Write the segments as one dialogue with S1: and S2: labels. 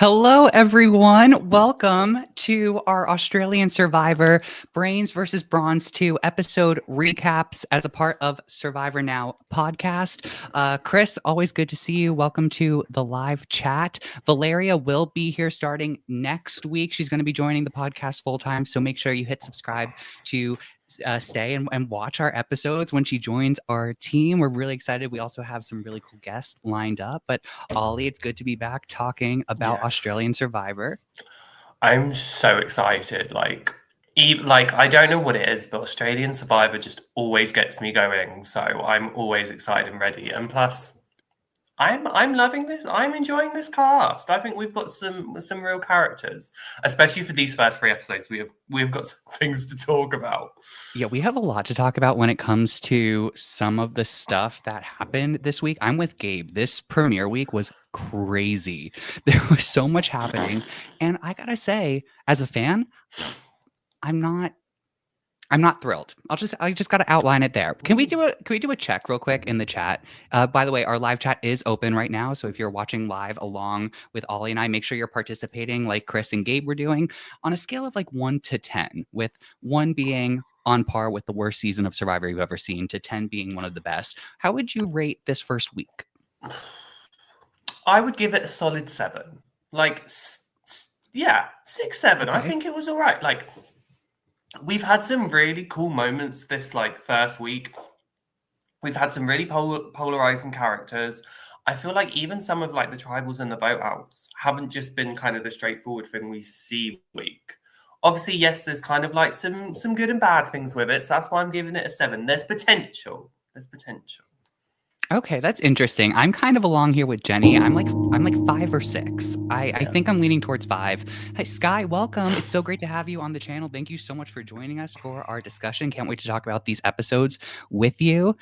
S1: Hello, everyone. Welcome to our Australian Survivor Brains versus Brawn II episode recaps as a part of Survivor Now podcast. Chris, always good to see you. Welcome to the live chat. Valeria will be here starting next week. She's going to be joining the podcast full time. So make sure you hit subscribe to stay and watch our episodes when she joins our team. We're really excited. We also have some really cool guests lined up. But Ollie, it's good to be back talking about Australian Survivor.
S2: I'm so excited. Like I don't know what it is, but Australian Survivor just always gets me going. So I'm always excited and ready. And plus, I'm loving this. I'm enjoying this cast. I think we've got some real characters, especially for these first 3 episodes. We've got some things to talk about.
S1: Yeah, we have a lot to talk about when it comes to some of the stuff that happened this week. I'm with Gabe. This premiere week was crazy. There was so much happening, and I gotta say, as a fan, I'm not thrilled. I just got to outline it there. Can we do a check real quick in the chat? By the way, our live chat is open right now. So if you're watching live along with Ollie and I, make sure you're participating like Chris and Gabe were doing on a scale of like 1 to 10, with 1 being on par with the worst season of Survivor you've ever seen to 10 being one of the best. How would you rate this first week?
S2: I would give it a solid 7. Like, yeah, 6, 7. Okay. I think it was all right. Like, we've had some really cool moments this first week. We've had some really polarizing characters. I feel like even some of the tribals and the vote outs haven't just been kind of the straightforward thing we see week. Obviously, yes, there's kind of some good and bad things with it. So that's why I'm giving it a 7. There's potential.
S1: Okay, that's interesting. I'm kind of along here with Jenny. I'm like 5 or 6. I think I'm leaning towards 5. Hey, Sky, welcome. It's so great to have you on the channel. Thank you so much for joining us for our discussion. Can't wait to talk about these episodes with you.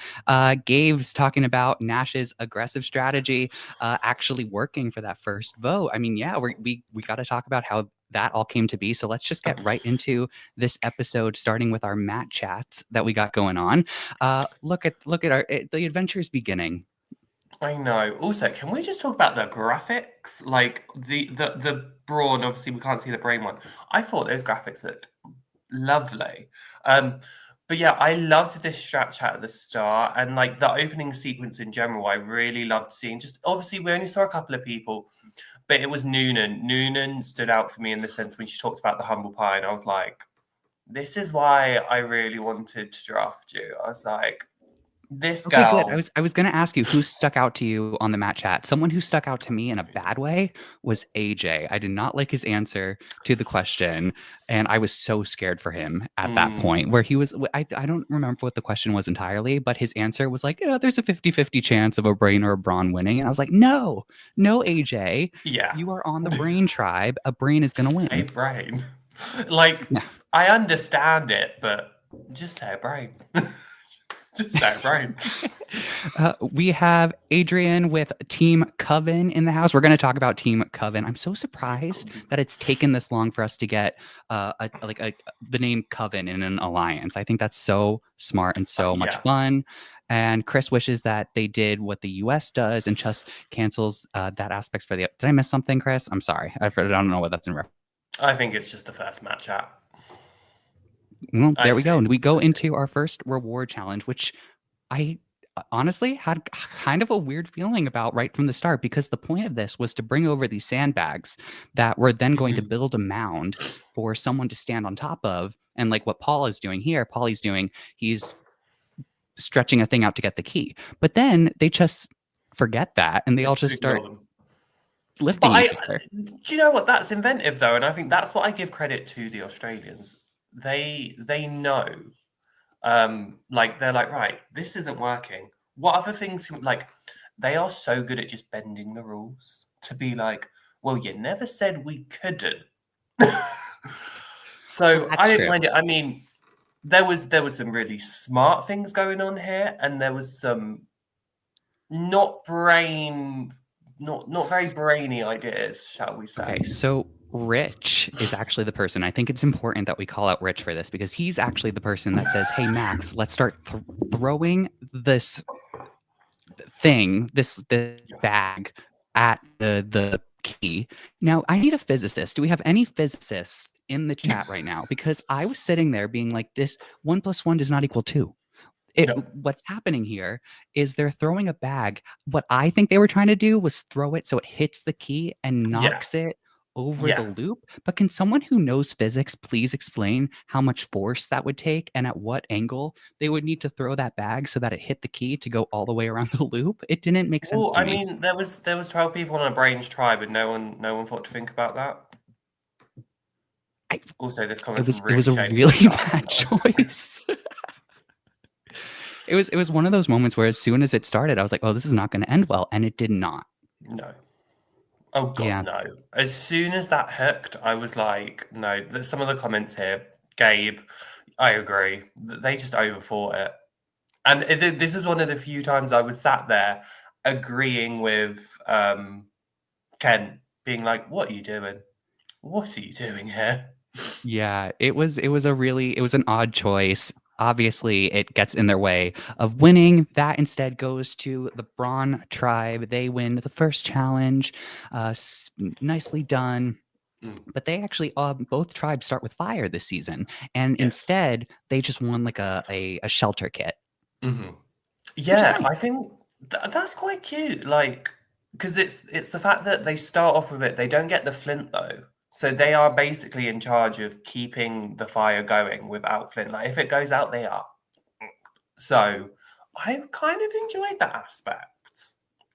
S1: Gabe's talking about Nash's aggressive strategy actually working for that first vote. I mean, yeah, we got to talk about how that all came to be. So let's just get right into this episode, starting with our mat chats that we got going on. Look at the adventure's beginning.
S2: I know. Also, can we just talk about the graphics? Like the Brawn, obviously we can't see the brain one. I thought those graphics looked lovely. But yeah, I loved this strat chat at the start, and the opening sequence in general, I really loved seeing. Just obviously we only saw a couple of people, but it was Noonan. Noonan stood out for me in the sense when she talked about the humble pie, and I was like, this is why I really wanted to draft you. I was like, this girl.
S1: Okay, good. I was going to ask you who stuck out to you on the mat chat. Someone who stuck out to me in a bad way was AJ. I did not like his answer to the question, and I was so scared for him at that point where he was. I don't remember what the question was entirely, but his answer was like, there's a 50-50 chance of a Brain or a Brawn winning. And I was like, no, AJ.
S2: Yeah.
S1: You are on the Brain tribe. A Brain is going to win.
S2: Say Brain. I understand it, but just say Brain. Just that, right.
S1: We have Adrian with Team Coven in the house. We're going to talk about Team Coven. I'm so surprised that it's taken this long for us to get the name Coven in an alliance. I think that's so smart and so much fun. And Chris wishes that they did what the US does and just cancels that aspect for the. Did I miss something, Chris? I'm sorry. I don't know what that's in reference.
S2: I think it's just the first match out.
S1: Well, there we go. And we go into our first reward challenge, which I honestly had kind of a weird feeling about right from the start, because the point of this was to bring over these sandbags that were then going to build a mound for someone to stand on top of. And like what Paul is doing here, Paulie's doing, he's stretching a thing out to get the key. But then they just forget that and they all just start lifting each other.
S2: Do you know what? That's inventive, though. And I think that's what I give credit to the Australians. They know, they're like, right, this isn't working. What other things, they are so good at just bending the rules to be like, well, you never said we couldn't. So I didn't mind it. I mean, there was some really smart things going on here, and there was some not very brainy ideas, shall we say.
S1: Okay, so Rich is actually the person. I think it's important that we call out Rich for this, because he's actually the person that says, hey, Max, let's start throwing this thing, this bag at the key. Now, I need a physicist. Do we have any physicists in the chat right now? Because I was sitting there being like, this 1 + 1 does not equal 2.
S2: No.
S1: What's happening here is they're throwing a bag. What I think they were trying to do was throw it so it hits the key and
S2: Yeah.
S1: knocks it over the
S2: Yeah.
S1: loop. But can someone who knows physics please explain how much force that would take and at what angle they would need to throw that bag so that it hit the key to go all the way around the loop? It didn't make sense
S2: Well,
S1: to
S2: I
S1: me.
S2: mean, there was 12 people on a Brains tribe, and no one thought to think about that. Also, this comment's
S1: It was
S2: really
S1: a
S2: shady.
S1: really bad choice. It was one of those moments where as soon as it started, I was like, oh, this is not going to end well. And it did not.
S2: No. Oh, God,
S1: Yeah.
S2: no. As soon as that hooked, I was like, no. There's some of the comments here, Gabe, I agree. They just overthought it. And this was one of the few times I was sat there agreeing with Ken, being like, what are you doing? What are you doing here?
S1: Yeah, it was an odd choice. Obviously, it gets in their way of winning. That instead goes to the Brawn tribe. They win the first challenge. Nicely done. But they actually both tribes start with fire this season, and
S2: Yes.
S1: instead they just won like a shelter kit.
S2: Mm-hmm.
S1: Which is
S2: Yeah,
S1: nice.
S2: I think that's quite cute. Like, because it's the fact that they start off with it. They don't get the flint though, so they are basically in charge of keeping the fire going without flint. Like, if it goes out, they are. So I kind of enjoyed that aspect.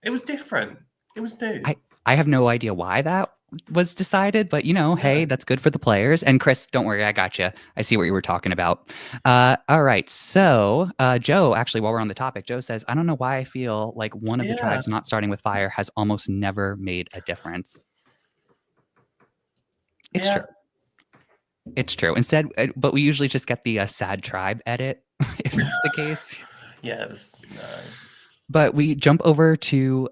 S2: It was different. It was new.
S1: I have no idea why that was decided, but hey, that's good for the players. And Chris, don't worry, I got you. I see what you were talking about. All right, so Joe, actually, while we're on the topic, Joe says, I don't know why I feel like one of the tribes not starting with fire has almost never made a difference. It's true. It's true. Instead, but we usually just get the sad tribe edit if it's the case.
S2: Yeah, it was no.
S1: But we jump over to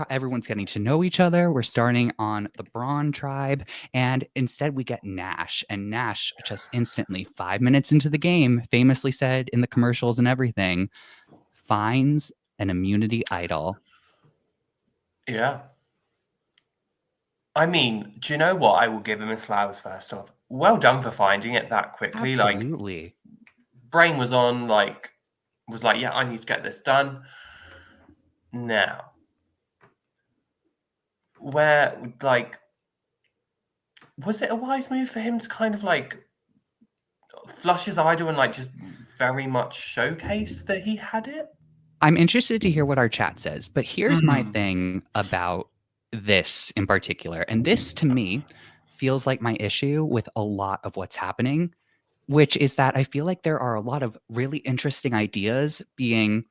S1: everyone's getting to know each other. We're starting on the Brawn tribe, and instead we get Nash. And Nash just instantly, 5 minutes into the game, famously said in the commercials and everything, finds an immunity idol.
S2: Yeah. I mean, do you know what? I will give him his flowers first off. Well done for finding it that quickly.
S1: Absolutely.
S2: Like, brain was on, was like, yeah, I need to get this done. Now, where, like, was it a wise move for him to kind of, like, flush his idol and, like, just very much showcase that he had it?
S1: I'm interested to hear what our chat says, but here's my thing about this in particular. And this, to me, feels like my issue with a lot of what's happening, which is that I feel like there are a lot of really interesting ideas being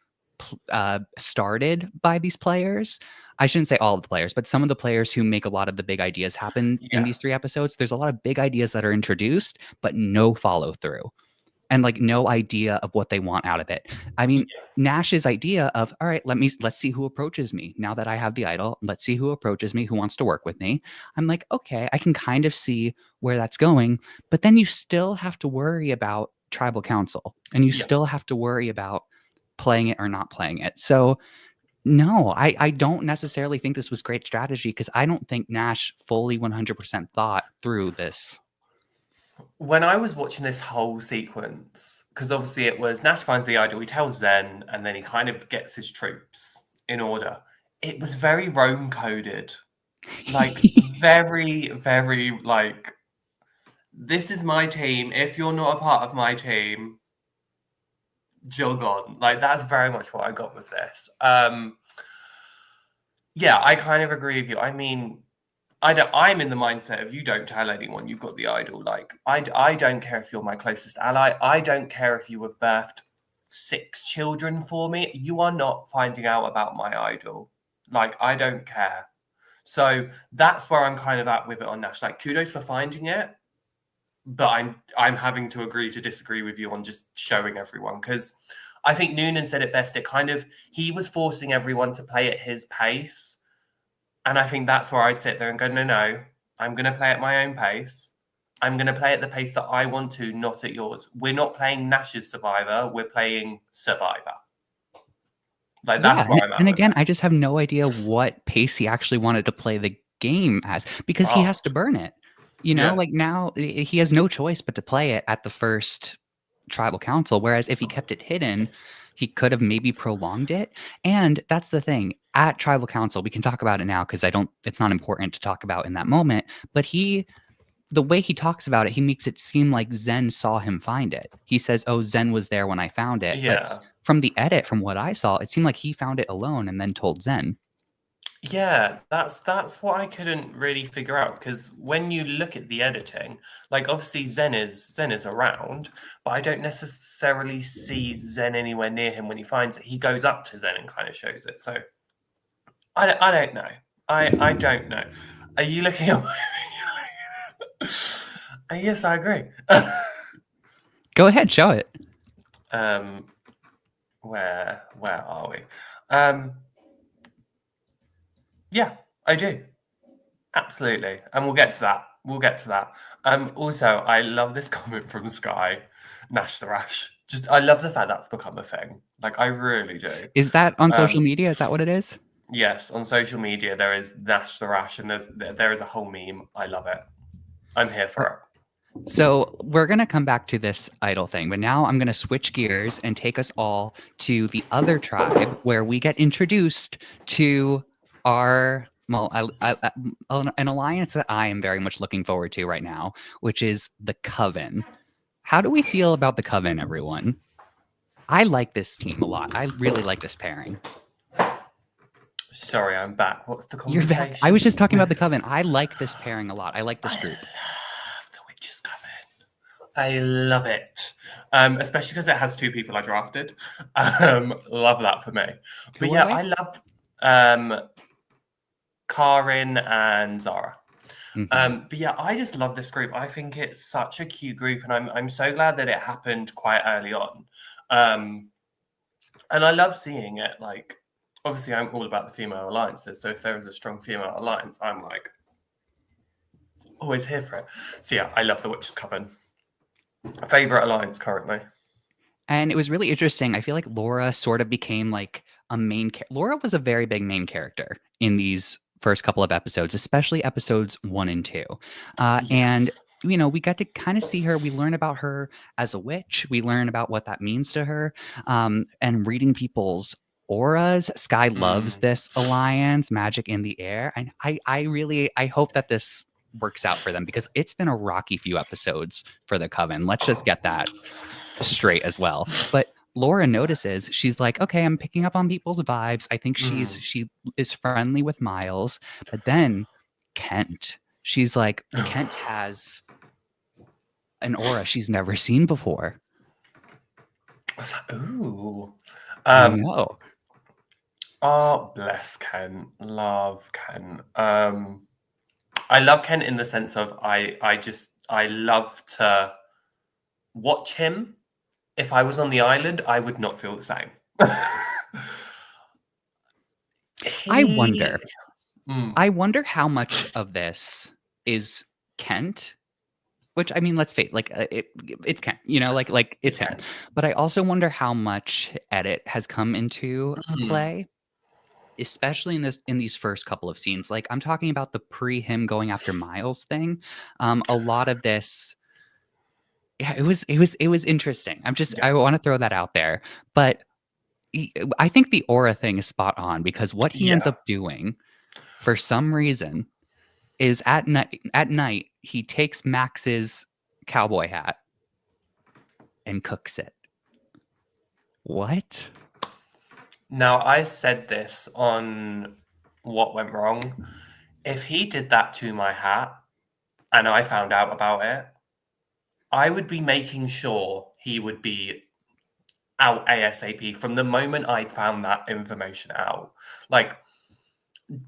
S1: started by these players. I shouldn't say all of the players, but some of the players who make a lot of the big ideas happen in these 3 episodes. There's a lot of big ideas that are introduced, but no follow through. And like no idea of what they want out of it. I mean, Nash's idea of, all right, let's see who approaches me. Now that I have the idol, let's see who approaches me, who wants to work with me. I'm like, okay, I can kind of see where that's going. But then you still have to worry about tribal council, and you still have to worry about playing it or not playing it. So no, I don't necessarily think this was great strategy, because I don't think Nash fully 100% thought through this.
S2: When I was watching this whole sequence, because obviously it was Nash finds the idol, he tells Zen, and then he kind of gets his troops in order. It was very Rome coded. Like, very, very, like, this is my team. If you're not a part of my team, jog on. Like, that's very much what I got with this. Yeah, I kind of agree with you. I mean, I'm in the mindset of you don't tell anyone you've got the idol. Like, I don't care if you're my closest ally. I don't care if you have birthed 6 children for me. You are not finding out about my idol. Like, I don't care. So that's where I'm kind of at with it on Nash. Like, kudos for finding it, but I'm having to agree to disagree with you on just showing everyone, because I think Noonan said it best. He was forcing everyone to play at his pace. And I think that's where I'd sit there and go, no, I'm going to play at my own pace. I'm going to play at the pace that I want to, not at yours. We're not playing Nash's Survivor. We're playing Survivor. Like, that's where I'm at.
S1: And again, I just have no idea what pace he actually wanted to play the game as, because he has to burn it.
S2: Yeah.
S1: Like now he has no choice but to play it at the first tribal council. Whereas if he kept it hidden, he could have maybe prolonged it. And that's the thing. At tribal council, we can talk about it now because it's not important to talk about in that moment. But the way he talks about it, he makes it seem like Zen saw him find it. He says, "Oh, Zen was there when I found it."
S2: Yeah.
S1: But from the edit, from what I saw, it seemed like he found it alone and then told Zen.
S2: Yeah, that's what I couldn't really figure out, because when you look at the editing, like obviously Zen is around, but I don't necessarily see Zen anywhere near him when he finds it. He goes up to Zen and kind of shows it. So I don't know. I don't know. Are you looking at? Yes, I agree.
S1: Go ahead, show it.
S2: Where are we? Yeah, I do. Absolutely. And we'll get to that. Also, I love this comment from Sky, Nash the Rash. I love the fact that's become a thing. Like, I really do.
S1: Is that on social media? Is that what it is?
S2: Yes, on social media there is Nash the Rash, and there is a whole meme. I love it. I'm here for it.
S1: So we're going to come back to this idol thing, but now I'm going to switch gears and take us all to the other tribe where we get introduced to an alliance that I am very much looking forward to right now, which is the Coven. How do we feel about the Coven, everyone? I like this team a lot. I really like this pairing.
S2: Sorry, I'm back. What's the conversation?
S1: You're back. I was just talking about the Coven. I like this pairing a lot. I like this group.
S2: I love it, especially because it has two people I drafted. Love that for me. But yeah, I love Karin and Zara. But yeah, I just love this group. I think it's such a cute group, and I'm so glad that it happened quite early on. And I love seeing it. Like, obviously, I'm all about the female alliances. So if there is a strong female alliance, I'm like always here for it. So yeah, I love the Witches Coven. Favorite alliance currently.
S1: And it was really interesting. I feel like Laura sort of became like a main Laura was a very big main character in these first couple of episodes, especially episodes 1 and 2.
S2: Yes.
S1: And we got to kind of see her. We learn about her as a witch. We learn about what that means to her. And reading people's auras. Sky loves this alliance, magic in the air. And I hope that this works out for them, because it's been a rocky few episodes for the Coven. Let's just get that straight as well. But Laura notices, she's like, okay, I'm picking up on people's vibes. I think she is friendly with Miles. But then Kent, she's like, Kent has an aura she's never seen before.
S2: Ooh.
S1: No.
S2: Oh, bless Ken. Love Ken. I love Ken in the sense of I love to watch him. If I was on the island, I would not feel the same.
S1: I wonder how much of this is Kent, which, I mean, let's face, like it's Kent, like it's him. But I also wonder how much edit has come into play, especially in these first couple of scenes. Like, I'm talking about the him going after Miles thing. A lot of this, yeah, it was interesting. I want to throw that out there. But I think the aura thing is spot on, because what he ends up doing for some reason is at night he takes Max's cowboy hat and cooks it. What?
S2: Now, I said this on What Went Wrong. If he did that to my hat and I found out about it, I would be making sure he would be out ASAP from the moment I'd found that information out. Like,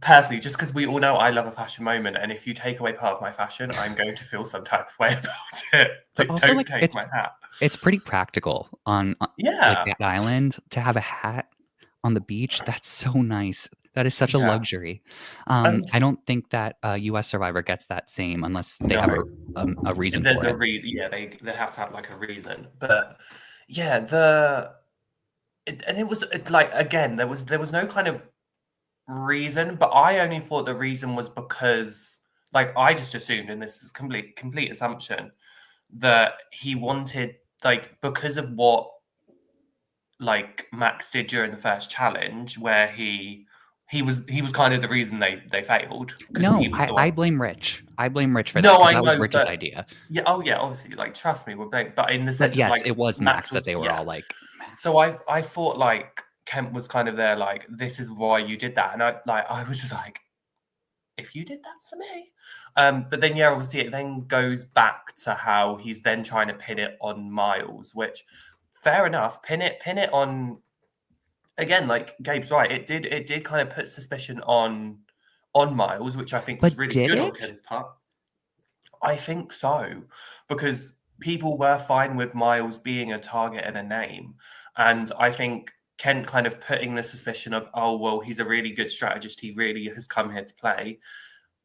S2: personally, just because we all know I love a fashion moment, and if you take away part of my fashion, I'm going to feel some type of way about it. Like, also, don't take my hat.
S1: It's pretty practical on that island to have a hat on the beach. That's so nice. That is such a luxury. I don't think that US Survivor gets that same unless they have a reason.
S2: There's a reason. Yeah, they have to have like a reason. But yeah, it was like, again, there was no kind of reason, but I only thought the reason was because, like, I just assumed, and this is complete assumption, that he wanted, like, because of what, like, Max did during the first challenge, where he was kind of the reason they failed, because
S1: No,
S2: he was the
S1: I
S2: one.
S1: blame Rich. I blame Rich for that
S2: No,
S1: because
S2: I
S1: that was
S2: know,
S1: Rich's
S2: but
S1: idea.
S2: yeah, oh yeah, obviously, like, trust me, but in the
S1: But
S2: sense of,
S1: yes,
S2: like,
S1: it was
S2: Max
S1: Max that
S2: was,
S1: they were
S2: yeah.
S1: all like,
S2: So
S1: Max.
S2: I thought, like, Kent was kind of there, like, this is why you did that, and I was just like, if you did that to me. But then, yeah, obviously it then goes back to how he's then trying to pin it on Miles, which, fair enough, pin it on, again, like Gabe's right, it did kind of put suspicion on Miles, which I think was
S1: But
S2: really
S1: did
S2: good on
S1: it?
S2: Kent's part. I think so, because people were fine with Miles being a target and a name. And I think Kent kind of putting the suspicion of, oh, well, he's a really good strategist. He really has come here to play.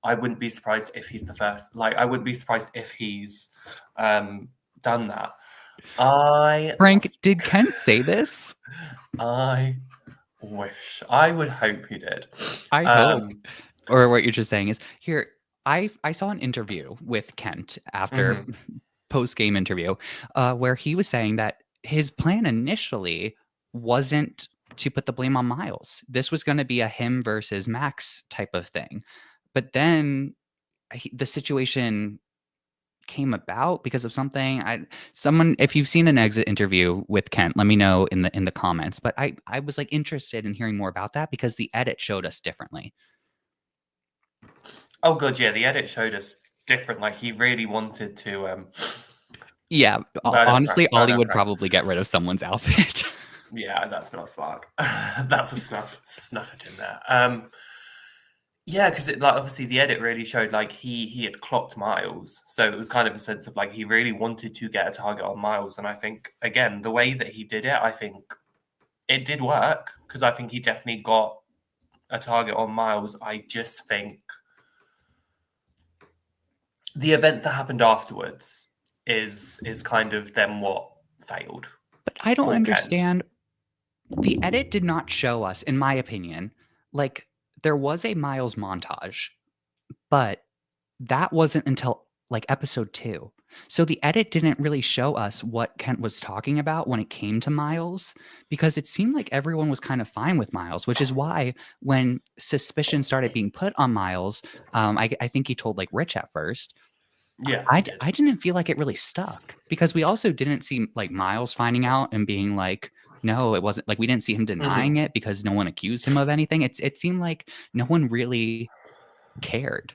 S2: I wouldn't be surprised if he's the first. Like, I wouldn't be surprised if he's done that.
S1: Frank, did Kent say this?
S2: I I would hope he did.
S1: I
S2: Um,
S1: hoped. Or what you're just saying is here. I saw an interview with Kent after
S2: mhm.
S1: post-game interview where he was saying that his plan initially wasn't to put the blame on Miles. This was going to be a him versus Max type of thing. But then the situation came about because of something. Someone, if you've seen an exit interview with Kent, let me know in the comments. But I was like interested in hearing more about that because the edit showed us differently.
S2: Oh, good. Yeah, the edit showed us different. Like, he really wanted to
S1: Yeah,
S2: murder
S1: honestly, Ollie would
S2: Frank.
S1: probably get rid of someone's outfit.
S2: Yeah, that's not smart. That's a snuff it in there. Yeah, because it, like, obviously the edit really showed, like, he had clocked Miles, so it was kind of a sense of, like, he really wanted to get a target on Miles, and I think, again, the way that he did it, I think it did work, because I think he definitely got a target on Miles. I just think the events that happened afterwards is kind of then what failed
S1: But I don't
S2: for Kent.
S1: understand. The edit did not show us, in my opinion, like there was a Miles montage, but that wasn't until like episode 2. So the edit didn't really show us what Kent was talking about when it came to Miles because it seemed like everyone was kind of fine with Miles, which is why when suspicion started being put on Miles, I think he told like Rich at first.
S2: Yeah, he did.
S1: I didn't feel like it really stuck because we also didn't see like Miles finding out and being like, no, it wasn't like we didn't see him denying
S2: Mhm.
S1: it because no one accused him of anything. It seemed like no one really cared.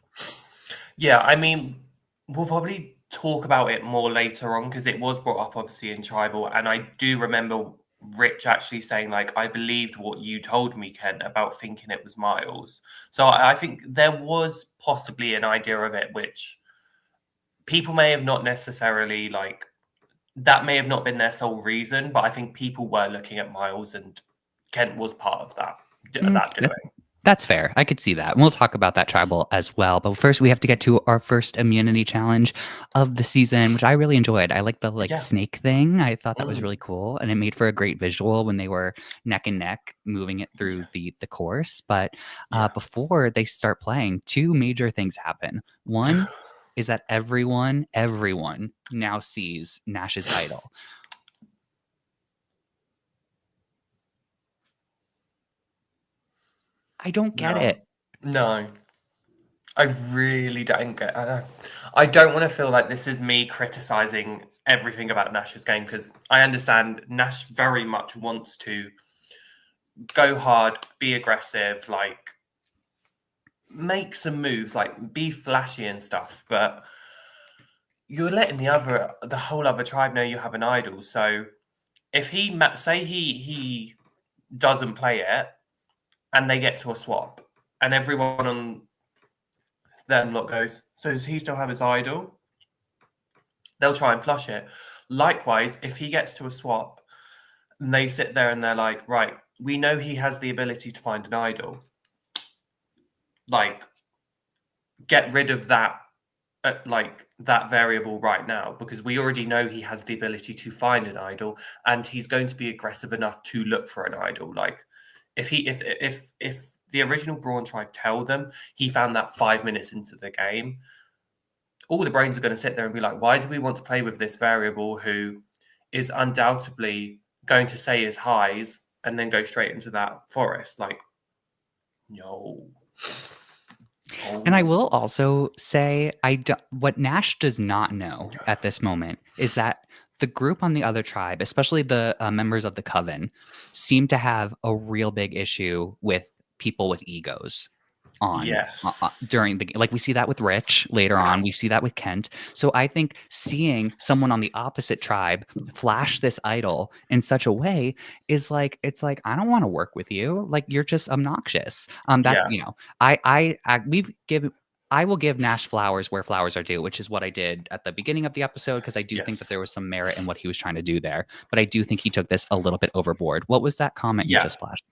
S2: Yeah, I mean, we'll probably talk about it more later on because it was brought up obviously in Tribal, and I do remember Rich actually saying, like, I believed what you told me, Ken, about thinking it was Miles. So I think there was possibly an idea of it which people may have not necessarily, like, that may have not been their sole reason, but I think people were looking at Miles, and Kent was part of that
S1: Mm,
S2: doing.
S1: that's fair. I could see that. And we'll talk about that tribal as well. But first, we have to get to our first immunity challenge of the season, which I really enjoyed. I like the like
S2: Yeah.
S1: snake thing. I thought that was
S2: Mm.
S1: really cool, and it made for a great visual when they were neck and neck moving it through the course. But
S2: Yeah.
S1: before they start playing, two major things happen. One is that everyone now sees Nash's idol. I don't get
S2: No.
S1: it.
S2: No. I really don't get. I don't want to feel like this is me criticizing everything about Nash's game, because I understand Nash very much wants to go hard, be aggressive, like make some moves, like be flashy and stuff. But you're letting the whole other tribe know you have an idol. So if say he doesn't play it and they get to a swap, and everyone on them lot goes, so does he still have his idol? They'll try and flush it. Likewise, if he gets to a swap and they sit there and they're like, right, we know he has the ability to find an idol. Like, get rid of that, like that variable right now, because we already know he has the ability to find an idol, and he's going to be aggressive enough to look for an idol. Like, if the original Brawn tribe tell them, he found that 5 minutes into the game. All the brains are going to sit there and be like, why do we want to play with this variable who is undoubtedly going to say his highs and then go straight into that forest? Like, no.
S1: And I will also say, what Nash does not know at this moment is that the group on the other tribe, especially the members of the Coven, seem to have a real big issue with people with egos during the, like we see that with Rich later on, we see that with Kent. So I think seeing someone on the opposite tribe flash this idol in such a way is like, it's like, I don't want to work with you, like you're just obnoxious. I will give Nash flowers where flowers are due, which is what I did at the beginning of the episode, because I do think that there was some merit in what he was trying to do there, but I do think he took this a little bit overboard. What was that comment you just flashed?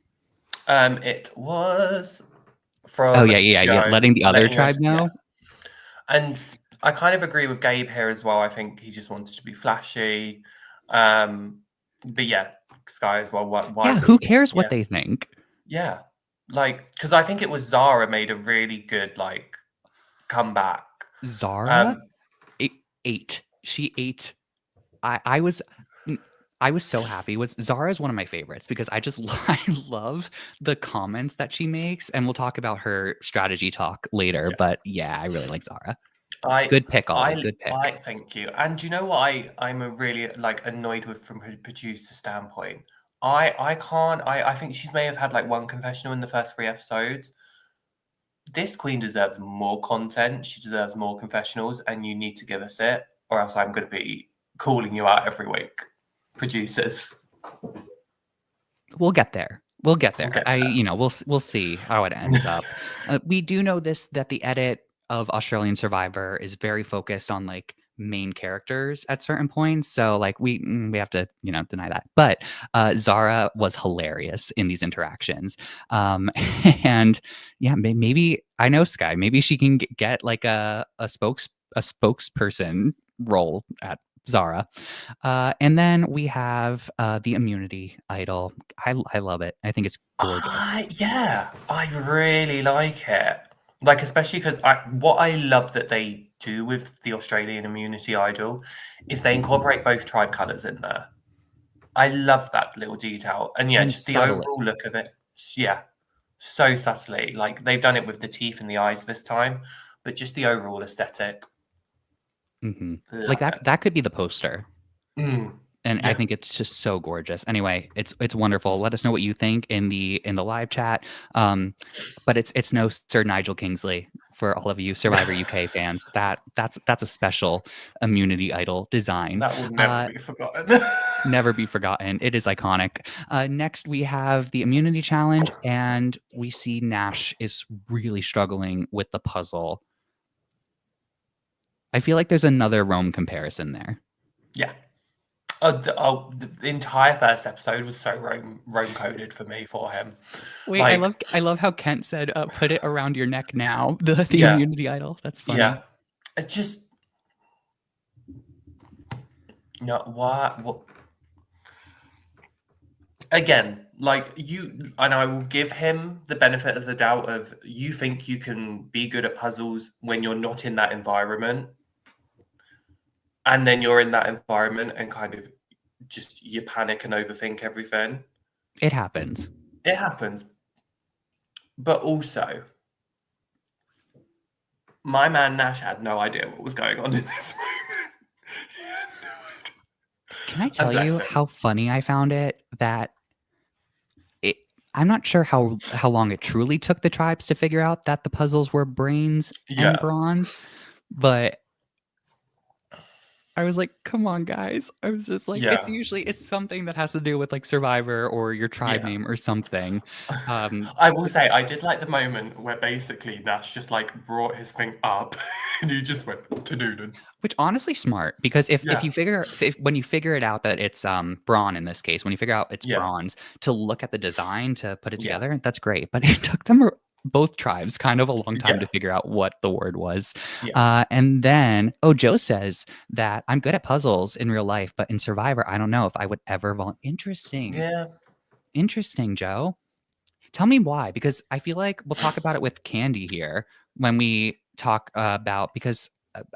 S2: It was from
S1: letting the other tribe know.
S2: And I kind of agree with Gabe here as well. I think he just wanted to be flashy. But yeah, Sky as well.
S1: Who cares what they think?
S2: Yeah. Like, because I think it was Zara made a really good, like, comeback.
S1: Zara ate. She ate. I was so happy. Zara is one of my favorites because I love the comments that she makes, and we'll talk about her strategy talk later. But yeah, I really like Zara. Good pick, Ollie. Good pick.
S2: Thank you. And do you know what I'm really like annoyed with from her producer standpoint? I think she may have had like one confessional in the first 3 episodes. This queen deserves more content. She deserves more confessionals, and you need to give us it, or else I'm going to be calling you out every week. Producers.
S1: We'll get there. We'll see how it ends up. We do know that the edit of Australian Survivor is very focused on like main characters at certain points. So like we have to, deny that. But Zara was hilarious in these interactions. And yeah, maybe I know Sky, maybe she can get like a spokesperson role at Zara. And then we have the immunity idol. I love it. I think it's gorgeous.
S2: I really like it. Like, especially because what I love that they do with the Australian immunity idol is they incorporate both tribe colours in there. I love that little detail. And yeah, just the overall look of it. Yeah, so subtly. Like, they've done it with the teeth and the eyes this time, but just the overall aesthetic.
S1: Mm-hmm. Like that could be the poster. And I think it's just so gorgeous. Anyway, it's wonderful. Let us know what you think in the live chat. But it's no Sir Nigel Kingsley for all of you Survivor UK fans. That's a special immunity idol design.
S2: That will never be forgotten.
S1: Never be forgotten. It is iconic. Next, we have the immunity challenge, and we see Nash is really struggling with the puzzle. I feel like there's another Rome comparison there.
S2: Yeah. The entire first episode was so Rome coded for me for him.
S1: Wait, like, I love how Kent said, "Put it around your neck now." The immunity idol. That's funny.
S2: Yeah, it just what again. Like and I will give him the benefit of the doubt of you think you can be good at puzzles when you're not in that environment. And then you're in that environment and kind of just you panic and overthink everything.
S1: It happens.
S2: But also, my man Nash had no idea what was going on in this moment.
S1: Can I tell you how funny I found it? That I'm not sure how long it truly took the tribes to figure out that the puzzles were brains and bronze, but I was like, come on, guys. I was just like, it's something that has to do with like Survivor or your tribe name or something.
S2: I will say, I did like the moment where basically Nash just like brought his thing up and you just went to Noonan.
S1: Which honestly smart, because if when you figure it out that it's brawn in this case, when you figure out it's bronze, to look at the design to put it together, that's great. But it took them both tribes kind of a long time to figure out what the word was. And then, Joe says that I'm good at puzzles in real life, but in Survivor, I don't know if I would ever Interesting.
S2: Yeah.
S1: Interesting, Joe. Tell me why, because I feel like we'll talk about it with Candy here when we talk about, because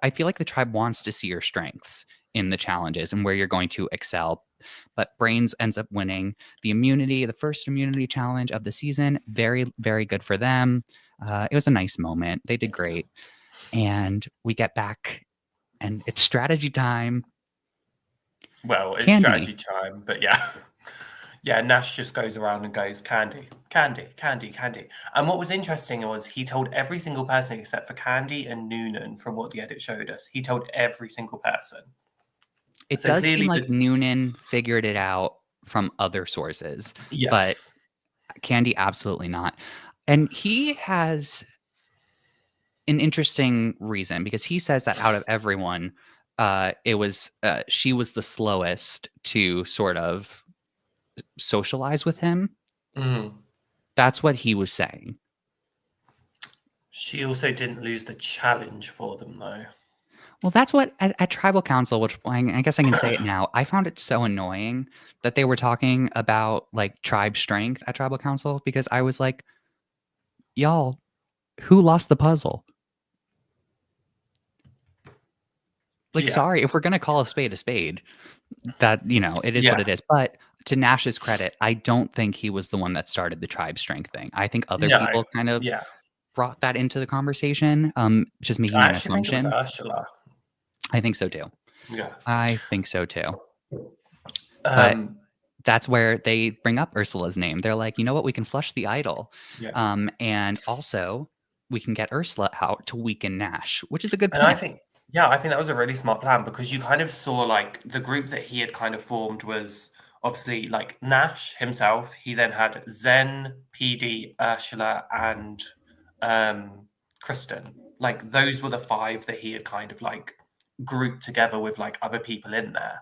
S1: I feel like the tribe wants to see your strengths in the challenges and where you're going to excel. But Brains ends up winning the immunity, the first immunity challenge of the season. Very, very good for them. It was a nice moment. They did great. And we get back and it's strategy time.
S2: Well, it's
S1: Candy.
S2: strategy time, but yeah. Yeah, Nash just goes around and goes, Candy, Candy, Candy, Candy. And what was interesting was he told every single person except for Candy and Noonan, from what the edit showed us. He told every single person.
S1: It
S2: So
S1: does seem
S2: clearly
S1: like Noonan figured it out from other sources, but
S2: yes.
S1: Candy absolutely not. And he has an interesting reason because he says that out of everyone, it was she was the slowest to sort of socialize with him.
S2: Mhm.
S1: That's what he was saying.
S2: She also didn't lose the challenge for them, though.
S1: Well, that's what at Tribal Council, which I guess I can say it now. I found it so annoying that they were talking about like tribe strength at Tribal Council because I was like, y'all, who lost the puzzle? Like,
S2: Yeah.
S1: sorry, if we're gonna call a spade, that it is what
S2: Yeah.
S1: it is. But to Nash's credit, I don't think he was the one that started the tribe strength thing. I think other
S2: No.
S1: people kind of
S2: Yeah.
S1: brought that into the conversation, just making
S2: I
S1: an
S2: actually think it was
S1: assumption.
S2: Ursula.
S1: I think so too.
S2: Yeah.
S1: I think so too. But
S2: Um,
S1: that's where they bring up Ursula's name. They're like, you know what? We can flush the idol.
S2: yeah.
S1: And also we can get Ursula out to weaken Nash, which is a good
S2: And I
S1: plan.
S2: think, yeah, I think that was a really smart plan because you kind of saw like the group that he had kind of formed was obviously like Nash himself. He then had Zen, PD, Ursula, and Kristen. Like those were the five that he had kind of like grouped together with like other people in there.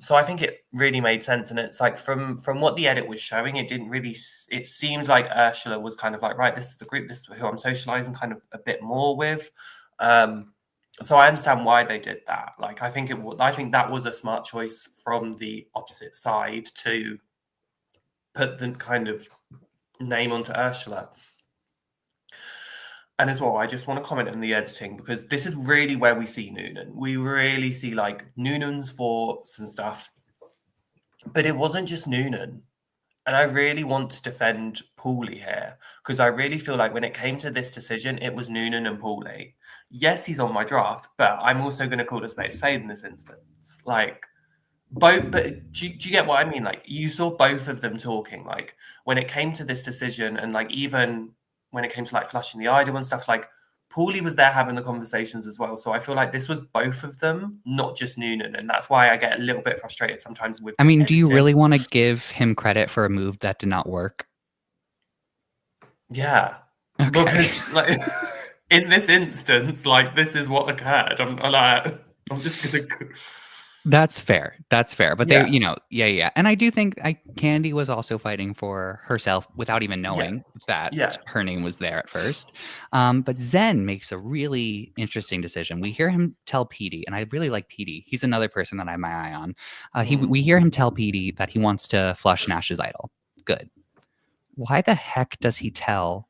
S2: So I think it really made sense, and it's like from what the edit was showing, it didn't really. It seemed like Ursula was kind of like, right, this is the group, this is who I'm socializing kind of a bit more with. So I understand why they did that. Like, I think I think that was a smart choice from the opposite side to put the kind of name onto Ursula. And as well, I just want to comment on the editing because this is really where we see Noonan. We really see like Noonan's thoughts and stuff, but it wasn't just Noonan. And I really want to defend Paulie here because I really feel like when it came to this decision, it was Noonan and Paulie. Yes, he's on my draft, but I'm also going to call a spade in this instance. Like, both, but do you get what I mean? Like, you saw both of them talking. Like, when it came to this decision, and like even when it came to like flushing the idol and stuff, like Paulie was there having the conversations as well. So I feel like this was both of them, not just Noonan, and that's why I get a little bit frustrated sometimes with.
S1: I mean, do you
S2: editing.
S1: really want to give him credit for a move that did not work?
S2: Yeah,
S1: Okay.
S2: because like in this instance, like this is what occurred. I'm just gonna.
S1: That's fair. That's fair. But
S2: Yeah.
S1: yeah. And I do think Candy was also fighting for herself without even
S2: Yeah.
S1: knowing that
S2: Yeah.
S1: her name was there at first. But Zen makes a really interesting decision. We hear him tell Petey, and I really like Petey. He's another person that I have my eye on. We hear him tell Petey that he wants to flush Nash's idol. Good. Why the heck does he tell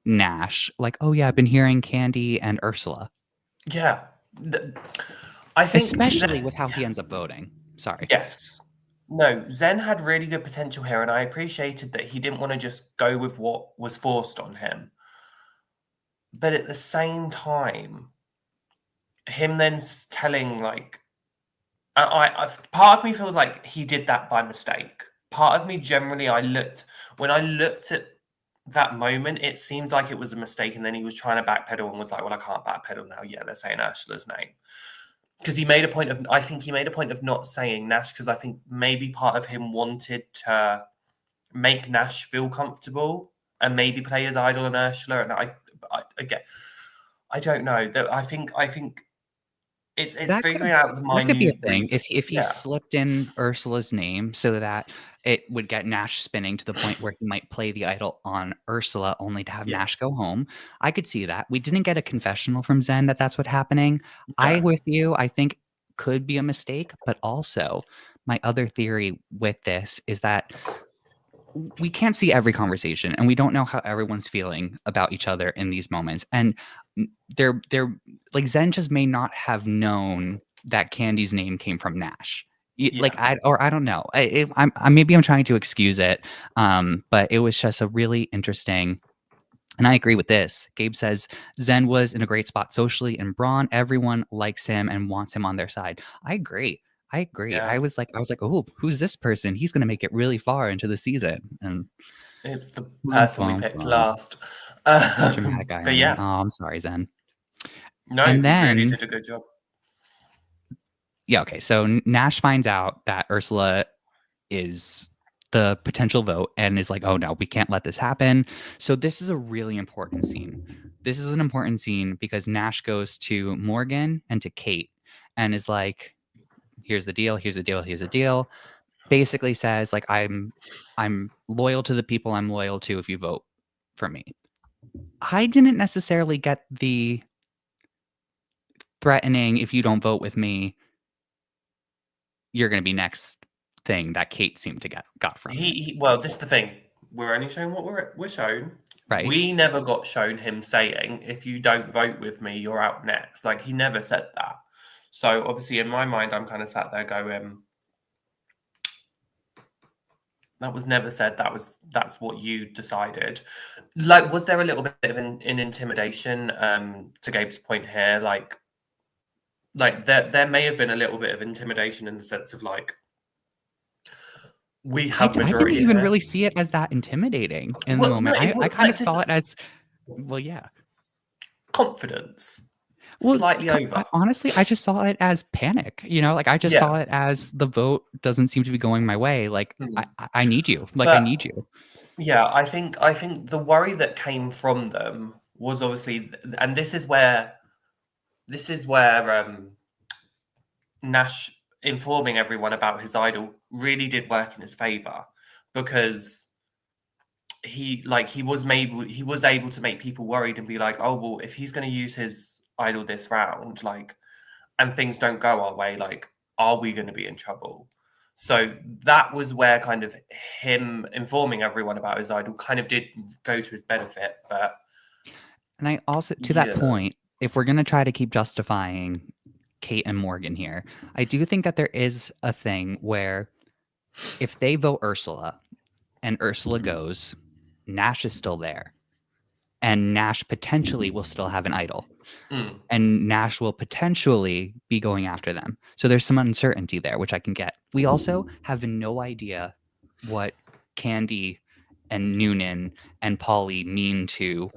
S1: Nash, like, oh yeah, I've been hearing Candy and Ursula?
S2: Yeah. I think
S1: Especially with how he ends up voting. Sorry.
S2: yes. No, Zen had really good potential here, and I appreciated that he didn't want to just go with what was forced on him. But at the same time, him then telling like, part of me feels like he did that by mistake. Part of me generally, when I looked at that moment, it seemed like it was a mistake, and then he was trying to backpedal and was like, "Well, I can't backpedal now. Yeah, they're saying Ursula's name." Because I think he made a point of not saying Nash because I think maybe part of him wanted to make Nash feel comfortable and maybe play his idol and Ursula. And I don't know. I think it's figuring out the
S1: that could be a
S2: minute
S1: thing
S2: reasons.
S1: if he slipped in Ursula's name so that it would get Nash spinning to the point where he might play the idol on Ursula only to have
S2: Yeah.
S1: Nash go home. I could see that. We didn't get a confessional from Zen that that's what's happening. I
S2: No.
S1: with you. I think could be a mistake, but also my other theory with this is that we can't see every conversation, and we don't know how everyone's feeling about each other in these moments. And they're like, Zen just may not have known that Candy's name came from Nash. Like,
S2: Yeah.
S1: I don't know. Maybe I'm trying to excuse it, but it was just a really interesting. And I agree with this. Gabe says Zen was in a great spot socially, and Braun, everyone likes him and wants him on their side. I agree. I agree.
S2: Yeah.
S1: I was like, oh, who's this person? He's going to make it really far into the season. And
S2: It was the person we picked last.
S1: Dramatic
S2: But
S1: irony.
S2: yeah,
S1: Oh, I'm sorry, Zen.
S2: no,
S1: And
S2: he really
S1: then,
S2: did a good job.
S1: yeah, okay. So Nash finds out that Ursula is the potential vote and is like, oh no, we can't let this happen. So this is a really important scene. This is an important scene because Nash goes to Morgan and to Kate and is like, here's the deal, here's the deal, here's the deal. Basically says, like, I'm loyal to the people I'm loyal to if you vote for me. I didn't necessarily get the threatening, if you don't vote with me, you're gonna be next thing that Kate seemed to got from it.
S2: Well, this is the thing. We're only showing what we're shown.
S1: Right.
S2: We never got shown him saying, if you don't vote with me, you're out next. Like, he never said that. So obviously in my mind, I'm kind of sat there going, that was never said. That's what you decided. Like, was there a little bit of an intimidation? To Gabe's point here, like there may have been a little bit of intimidation in the sense of like, we have
S1: I didn't
S2: majority
S1: even
S2: here.
S1: really see it as that intimidating in the
S2: Well, no,
S1: moment.
S2: it
S1: I
S2: was
S1: kind
S2: like
S1: of
S2: this
S1: saw it as, well, yeah.
S2: confidence,
S1: Well,
S2: slightly over.
S1: honestly, I just saw it as panic. Like, I just
S2: Yeah.
S1: saw it as the vote doesn't seem to be going my way. Like, I need you. Like, I
S2: But
S1: need you.
S2: yeah, I think the worry that came from them was obviously, and this is where Nash informing everyone about his idol really did work in his favor, because he was able to make people worried and be like, oh well, if he's going to use his idol this round, like, and things don't go our way, like, are we going to be in trouble? So that was where kind of him informing everyone about his idol kind of did go to his benefit. But
S1: And I also, to that
S2: yeah,
S1: point, if we're going to try to keep justifying Kate and Morgan here, I do think that there is a thing where if they vote Ursula and Ursula goes, Nash is still there. And Nash potentially will still have an idol. And Nash will potentially be going after them. So there's some uncertainty there, which I can get. We also have no idea what Candy and Noonan and Paulie mean to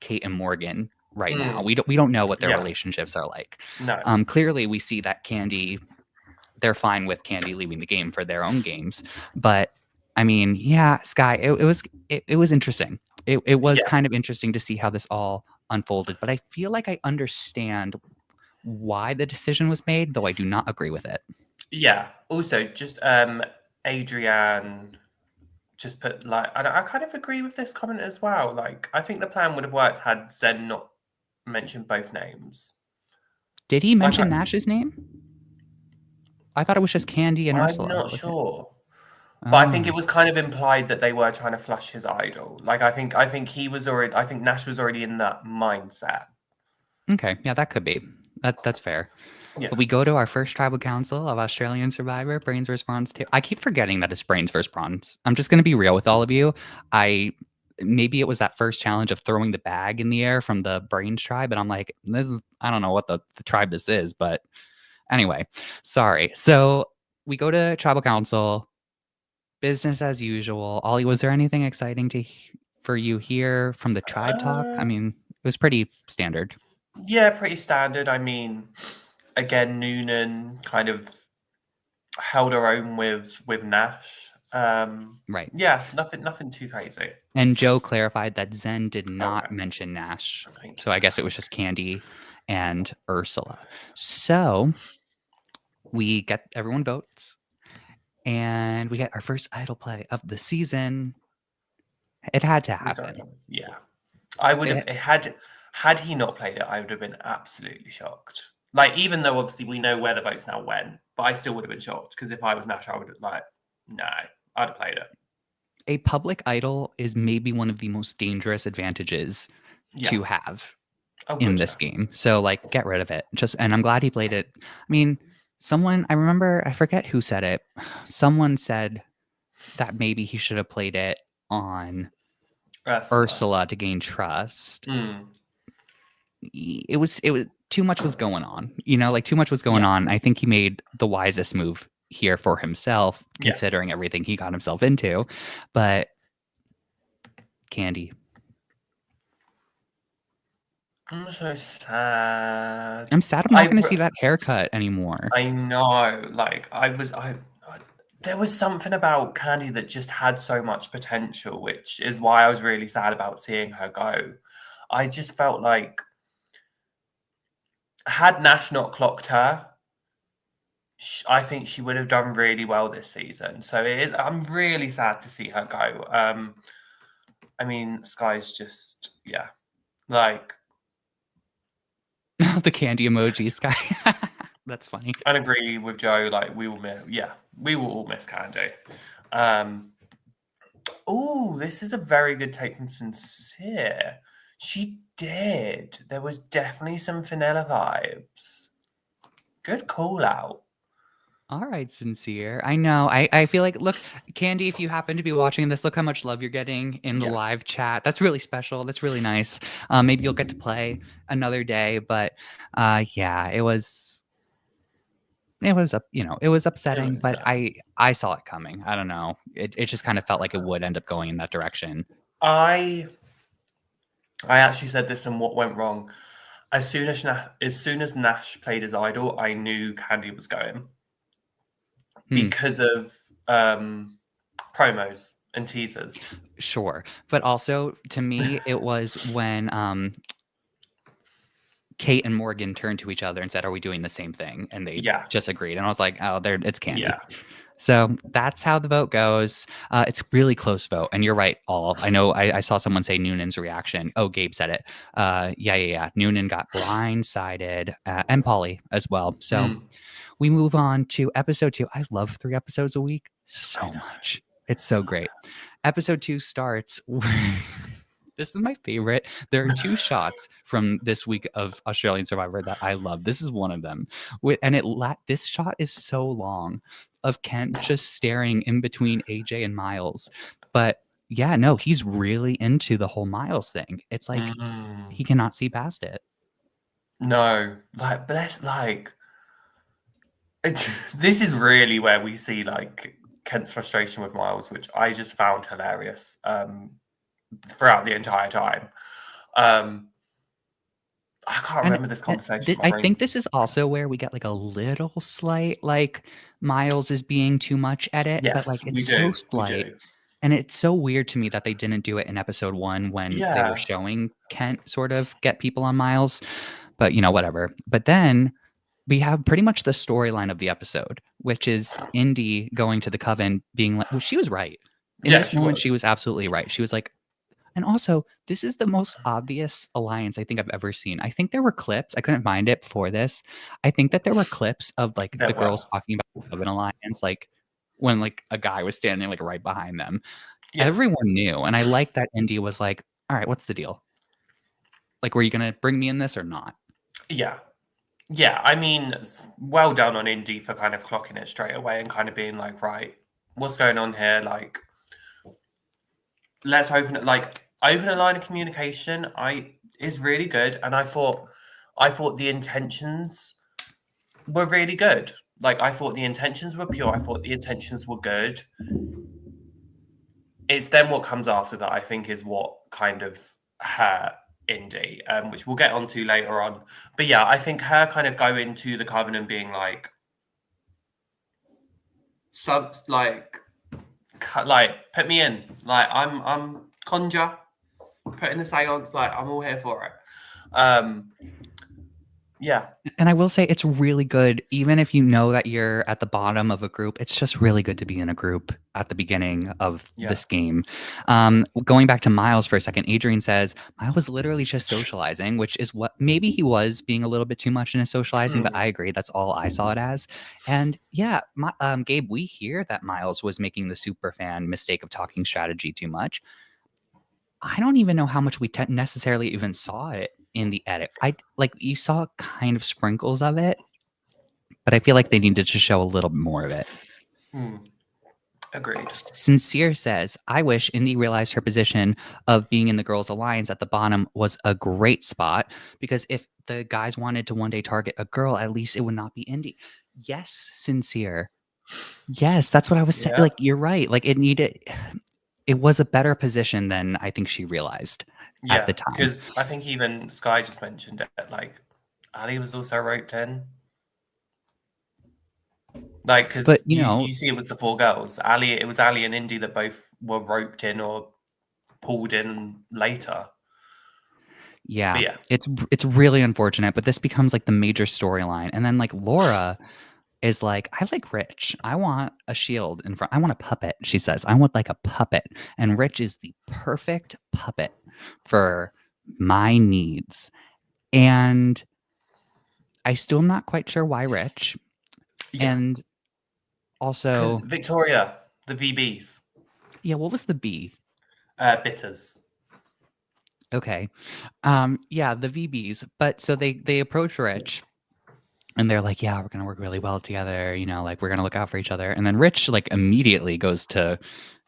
S1: Kate and Morgan right now. We don't know what their relationships are like.
S2: No.
S1: Clearly we see that Candy, they're fine with Candy leaving the game for their own games. But I mean, yeah, Sky, it was interesting. It was kind of interesting to see how this all unfolded, but I feel like I understand why the decision was made, though I do not agree with it.
S2: Yeah. Also, just Adrienne just put, like, I kind of agree with this comment as well. Like, I think the plan would have worked had Zen not mentioned both names.
S1: Did he mention Nash's name? I thought it was just Candy and Ursula.
S2: I'm not sure. But I think it was kind of implied that they were trying to flush his idol. Like, I think Nash was already in that mindset.
S1: Okay, yeah, that could be. That's fair.
S2: Yeah.
S1: But we go to our first tribal council of Australian Survivor, Brains vs. Bronze 2. I keep forgetting that it's Brains vs. Bronze. I'm just going to be real with all of you. Maybe it was that first challenge of throwing the bag in the air from the Brains tribe, and I'm like, I don't know what the tribe this is, but anyway, sorry. So we go to tribal council, business as usual. Ollie, was there anything exciting for you here from the tribe talk? I mean, it was pretty standard.
S2: Yeah, pretty standard. I mean, again, Noonan kind of held her own with Nash.
S1: Right.
S2: Yeah, nothing too crazy.
S1: And Joe clarified that Zen did not mention Nash. So I guess it was just Candy and Ursula. So we get everyone votes and we get our first idol play of the season. It had to happen.
S2: Yeah. I would have had he not played it, I would have been absolutely shocked. Like, even though obviously we know where the votes now went, but I still would have been shocked, because if I was Nash, I would have no, I'd have played it.
S1: a public idol is maybe one of the most dangerous advantages to have in this game. So like, get rid of it. And I'm glad he played it. I mean, I remember, I forget who said it. Someone said that maybe he should have played it on Ursula to gain trust. It was too much was going on, like too much was going on. I think he made the wisest move here for himself, considering everything he got himself into. But Candy,
S2: I'm so sad.
S1: I'm sad I'm not going to see that haircut anymore.
S2: I know. Like, there was something about Candy that just had so much potential, which is why I was really sad about seeing her go. I just felt like, had Nash not clocked her, I think she would have done really well this season. So I'm really sad to see her go. I mean, Sky's just, like.
S1: The candy emoji, Sky. That's funny.
S2: I agree with Joe. Like, we will all miss Candy. This is a very good take from Sincere. She did. There was definitely some vanilla vibes. Good call out.
S1: All right, Sincere. I know. I feel like, look, Candy, if you happen to be watching this, look how much love you're getting in the live chat. That's really special. That's really nice. Maybe you'll get to play another day, but it was upsetting, but I saw it coming. I don't know. It just kind of felt like it would end up going in that direction.
S2: I actually said this and what went wrong. As soon as Nash played his idol, I knew Candy was going. Because of promos and teasers.
S1: Sure. But also, to me, it was when Kate and Morgan turned to each other and said, "Are we doing the same thing?" And they just agreed. And I was like, "Oh, it's Candy." Yeah. So that's how the vote goes. It's really close vote. And you're right, all. I know I saw someone say Noonan's reaction. Oh, Gabe said it. Yeah. Noonan got blindsided, and Paulie as well. So we move on to episode 2. I love 3 episodes a week so much. It's so great. Episode 2 starts. This is my favorite. There are 2 shots from this week of Australian Survivor that I love. This is one of them. And this shot is so long of Kent just staring in between AJ and Miles. But yeah, no, he's really into the whole Miles thing. It's like he cannot see past it.
S2: No, but that's like, this is really where we see like Kent's frustration with Miles, which I just found hilarious throughout the entire time. I can't remember this conversation.
S1: I think this is also where we get like a little slight, like Miles is being too much at it, but like it's so slight. And it's so weird to me that they didn't do it in episode 1 when they were showing Kent sort of get people on Miles, but whatever. But then we have pretty much the storyline of the episode, which is Indy going to the Coven being like, well, she was right. In this moment, she was absolutely right. She was like, and also, this is the most obvious alliance I think I've ever seen. I think there were clips. I couldn't find it before this. I think that there were clips of like the girls talking about the Coven alliance, like when like a guy was standing like right behind them. Yeah. Everyone knew. And I like that Indy was like, all right, what's the deal? Like, were you going to bring me in this or not?
S2: Yeah. Yeah, I mean, well done on Indy for kind of clocking it straight away and kind of being like, right, what's going on here? Like, let's open a line of communication. Is really good, and I thought the intentions were really good. Like, I thought the intentions were pure. I thought the intentions were good. It's then what comes after that, I think, is what kind of hurt Indy, which we'll get onto later on. But yeah, I think her kind of going to the Coven and being like, put me in. Like, I'm Conjure, put in the seance. Like, I'm all here for it. Yeah.
S1: And I will say it's really good, even if you know that you're at the bottom of a group, it's just really good to be in a group at the beginning of
S2: Yeah.
S1: this game. Going back to Miles for a second, Adrian says Miles was literally just socializing, which is what maybe he was being a little bit too much in his socializing, but I agree. That's all I saw it as. And yeah, Gabe, we hear that Miles was making the super fan mistake of talking strategy too much. I don't even know how much we necessarily even saw it in the edit. I like you saw kind of sprinkles of it, but I feel like they needed to show a little bit more of it.
S2: Agreed.
S1: Sincere says, I wish Indy realized her position of being in the girls' alliance at the bottom was a great spot, because if the guys wanted to one day target a girl, at least it would not be Indy. Yes, Sincere. Yes, that's what I was saying.
S2: Yeah.
S1: Like, you're right. Like, it was a better position than I think she realized at the
S2: Yeah,
S1: time.
S2: because I think even Sky just mentioned it. Like, Ali was also roped in. Like, because
S1: But,
S2: you see, it was the four girls. It was Ali and Indy that both were roped in or pulled in later.
S1: yeah,
S2: Yeah,
S1: it's really unfortunate, but this becomes like the major storyline. And then like Laura is like, I like Rich. I want a shield in front. I want a puppet. She says, I want like a puppet. And Rich is the perfect puppet for my needs. And I still am not quite sure why Rich.
S2: yeah.
S1: And also,
S2: Victoria, the VBs,
S1: yeah, what was the B?
S2: bitters.
S1: Okay. Yeah, the VBs. But so they approach Rich and they're like, yeah, we're gonna work really well together, like we're gonna look out for each other. And then Rich like immediately goes to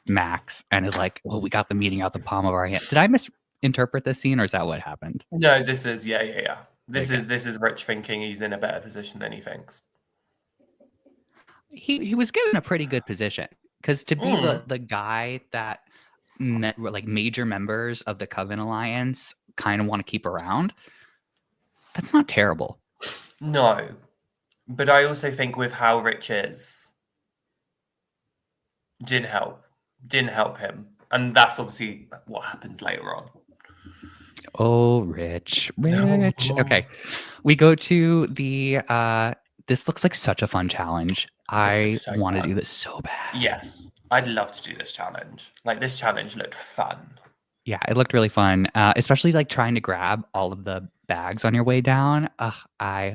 S1: Max and is like, well, we got the meeting out the palm of our hand. Did I misinterpret this scene, or is that what happened?
S2: No, this is yeah. This
S1: Okay.
S2: is Rich thinking he's in a better position than he thinks.
S1: He was given a pretty good position, because to be the guy that like major members of the Coven Alliance kind of want to keep around, that's not terrible.
S2: No, but I also think with how Rich is, didn't help him, and that's obviously what happens later on.
S1: Oh, Rich. Okay. We go to the this looks like such a fun challenge. I
S2: So
S1: want to
S2: fun.
S1: do this so bad.
S2: Yes, I'd love to do this challenge. Like, this challenge looked fun.
S1: Yeah, it looked really fun, especially like trying to grab all of the bags on your way down. I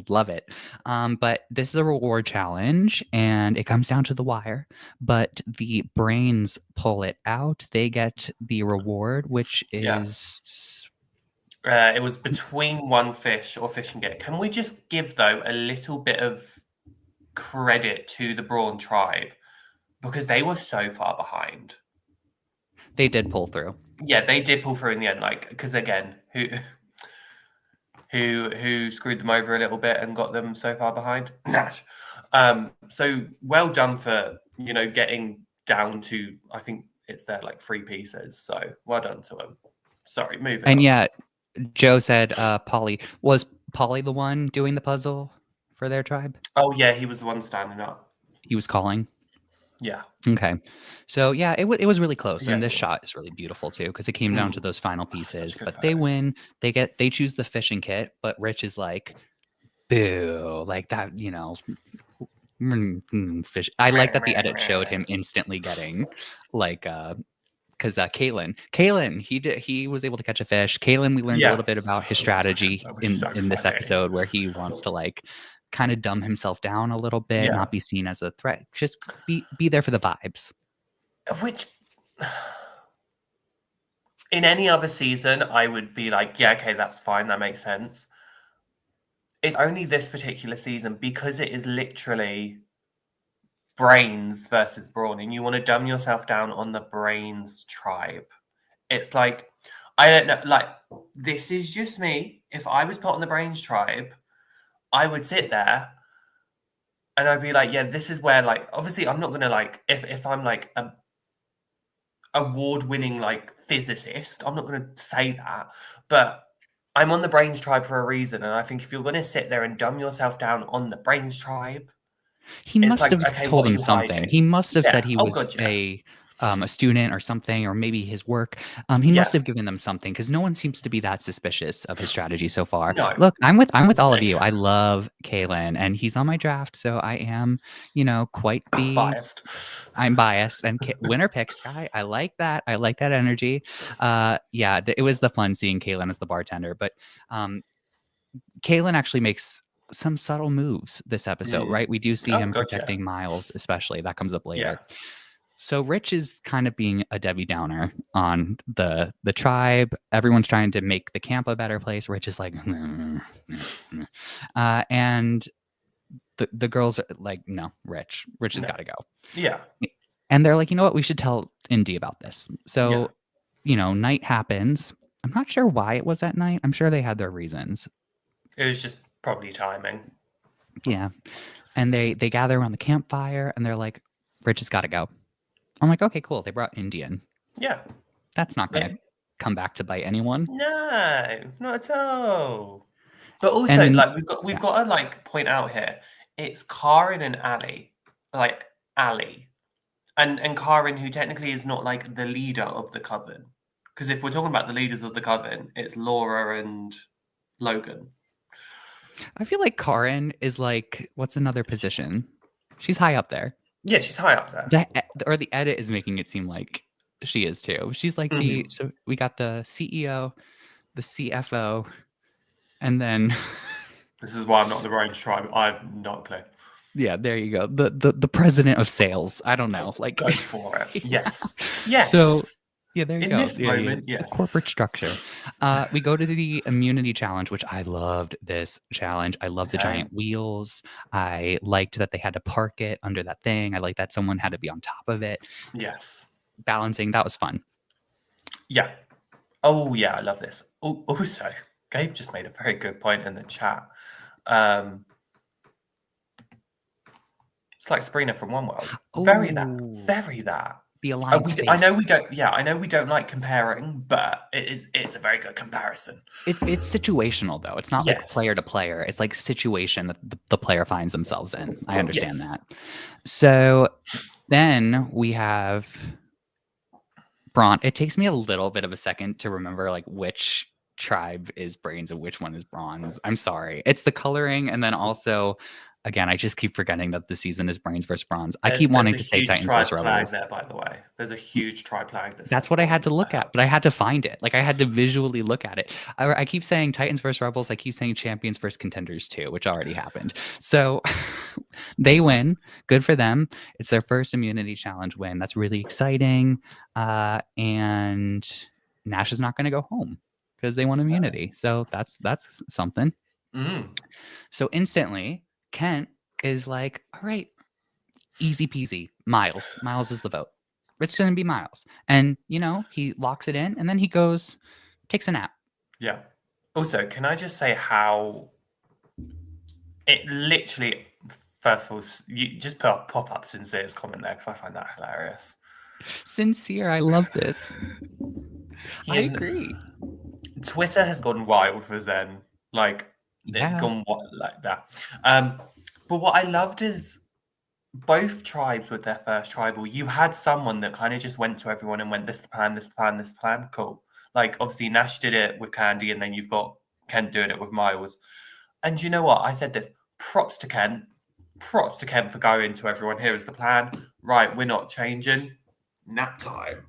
S1: love it. But this is a reward challenge and it comes down to the wire. But the brains pull it out. They get the reward, which is.
S2: It was between one fish or fish and get. Can we just give, though, a little bit of credit to the Brawn tribe? Because they were so far behind.
S1: They did pull through.
S2: Yeah, they did pull through in the end. Like, because again, who screwed them over a little bit and got them so far behind? Nash. So well done for getting down to, I think it's there like 3 pieces. So well done to them. Sorry, moving on.
S1: And yeah, Joe said Paulie. Was Paulie the one doing the puzzle for their tribe?
S2: Oh yeah, he was the one standing up.
S1: He was calling.
S2: Yeah.
S1: Okay. So yeah, it was really close,
S2: Yeah,
S1: and this
S2: it was.
S1: shot is really beautiful too, because it came down to those final
S2: Such a
S1: pieces.
S2: good
S1: But they
S2: photo.
S1: win. They choose the fishing kit, but Rich is like, boo, like that, fish. I like that the edit showed him instantly getting like because Kalen, he was able to catch a fish. Kalen, we learned a little bit about his strategy
S2: That was
S1: in
S2: so
S1: this
S2: funny.
S1: episode, where he wants to like kind of dumb himself down a little bit,
S2: Yeah.
S1: not be seen as a threat, just be there for the vibes.
S2: Which, in any other season, I would be like, yeah, okay, that's fine, that makes sense. It's only this particular season, because it is literally brains versus brawn, and you want to dumb yourself down on the brains tribe. It's like, I don't know, like, this is just me. If I was put on the brains tribe, I would sit there and I'd be like, yeah, this is where, like, obviously I'm not going to, like, if I'm like a award-winning like physicist, I'm not going to say that, but I'm on the brains tribe for a reason. And I think if you're going to sit there and dumb yourself down on the brains tribe,
S1: He
S2: it's
S1: must
S2: like,
S1: have
S2: okay,
S1: told
S2: what are
S1: him
S2: you
S1: something.
S2: hiding?
S1: He must have
S2: Yeah.
S1: said he
S2: Oh
S1: was
S2: god, yeah.
S1: a student or something, or maybe his work. He must have given them something because no one seems to be that suspicious of his strategy so far.
S2: No.
S1: Look, I'm with all of
S2: Honestly.
S1: you. I love Kalen, and he's on my draft, so I am, quite the
S2: Biased.
S1: I'm biased and winner picks guy. I like that. I like that energy. Yeah, it was the fun seeing Kalen as the bartender, but Kalen actually makes some subtle moves this episode, right? We do see
S2: Oh,
S1: him
S2: gotcha.
S1: protecting Miles, especially. That comes up later.
S2: Yeah.
S1: So Rich is kind of being a Debbie Downer on the tribe. Everyone's trying to make the camp a better place. Rich is like, and the girls are like, no, Rich has got to go.
S2: Yeah.
S1: And they're like, you know what? We should tell Indy about this. So, night happens. I'm not sure why it was at night. I'm sure they had their reasons.
S2: It was just probably timing.
S1: Yeah. And they gather around the campfire and they're like, Rich has got to go. I'm like, okay, cool. They brought Indian.
S2: Yeah.
S1: That's not going to come back to bite anyone.
S2: No, not at all. But also, like, we've got to like point out here, it's Karin and Ali, like Ali, and Karin, who technically is not like the leader of the Coven, because if we're talking about the leaders of the Coven, it's Laura and Logan.
S1: I feel like Karin is like, what's another position? She's high up there.
S2: Yeah, she's high up there.
S1: The edit is making it seem like she is too. She's like so we got the CEO, the CFO, and then
S2: this is why I'm not the range tribe. I've not clear.
S1: Yeah, there you go. The president of sales. I don't know. Like,
S2: go for it. Yes. Yes.
S1: So yeah, there you go.
S2: In this moment, yes.
S1: The corporate structure. We go to the immunity challenge, which I loved this challenge. I love the giant wheels. I liked that they had to park it under that thing. I like that someone had to be on top of it.
S2: Yes.
S1: Balancing, that was fun.
S2: Yeah. Oh, yeah, I love this. Also, Gabe just made a very good point in the chat. It's like Sabrina from One World. Very that.
S1: The alliance.
S2: I know we don't. Yeah, I know we don't like comparing, but it's a very good comparison.
S1: It's situational though. It's not like player to player. It's like situation that the player finds themselves in. I understand that. So then we have Brawn. It takes me a little bit of a second to remember like which tribe is Brains and which one is Bronze. I'm sorry. It's the coloring, and then also, again, I just keep forgetting that the season is Brains versus Bronze. I keep wanting to say Titans versus Rebels.
S2: There, by the way, there's a huge tribe flag.
S1: That's what I had to look at, but I had to find it. Like I had to visually look at it. I keep saying Titans versus Rebels. I keep saying Champions versus Contenders too, which already happened. So they win. Good for them. It's their first immunity challenge win. That's really exciting. And Nash is not going to go home because they won immunity. So that's something. So instantly, Kent is like, all right, easy peasy. Miles is the vote. It's going to be Miles. And, he locks it in and then he goes, takes a nap.
S2: Yeah. Also, can I just say how it literally, first of all, you just put a pop-up Sincere's comment there because I find that hilarious.
S1: Sincere, I love this. I agree.
S2: Twitter has gone wild for Zen. Like, it's gone wild like that. But what I loved is both tribes with their first tribal, you had someone that kind of just went to everyone and went, this is the plan, this is the plan, this is the plan. Cool. Like, obviously, Nash did it with Candy, and then you've got Kent doing it with Miles. And you know what? I said this. Props to Kent. Props to Kent for going to everyone. Here is the plan. Right, we're not changing. Nap time.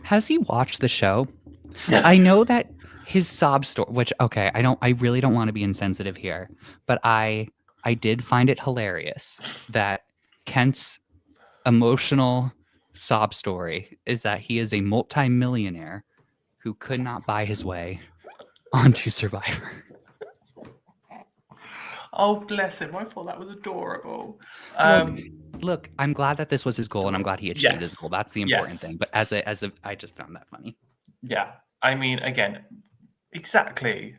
S1: Has he watched the show? I know that his sob story, which, okay, I really don't want to be insensitive here, but I did find it hilarious that Kent's emotional sob story is that he is a multimillionaire who could not buy his way onto Survivor.
S2: Oh, bless him. I thought that was adorable.
S1: Look, I'm glad that this was his goal, and I'm glad he achieved his goal. That's the important thing. But as a, I just found that funny.
S2: Yeah. I mean, again, exactly.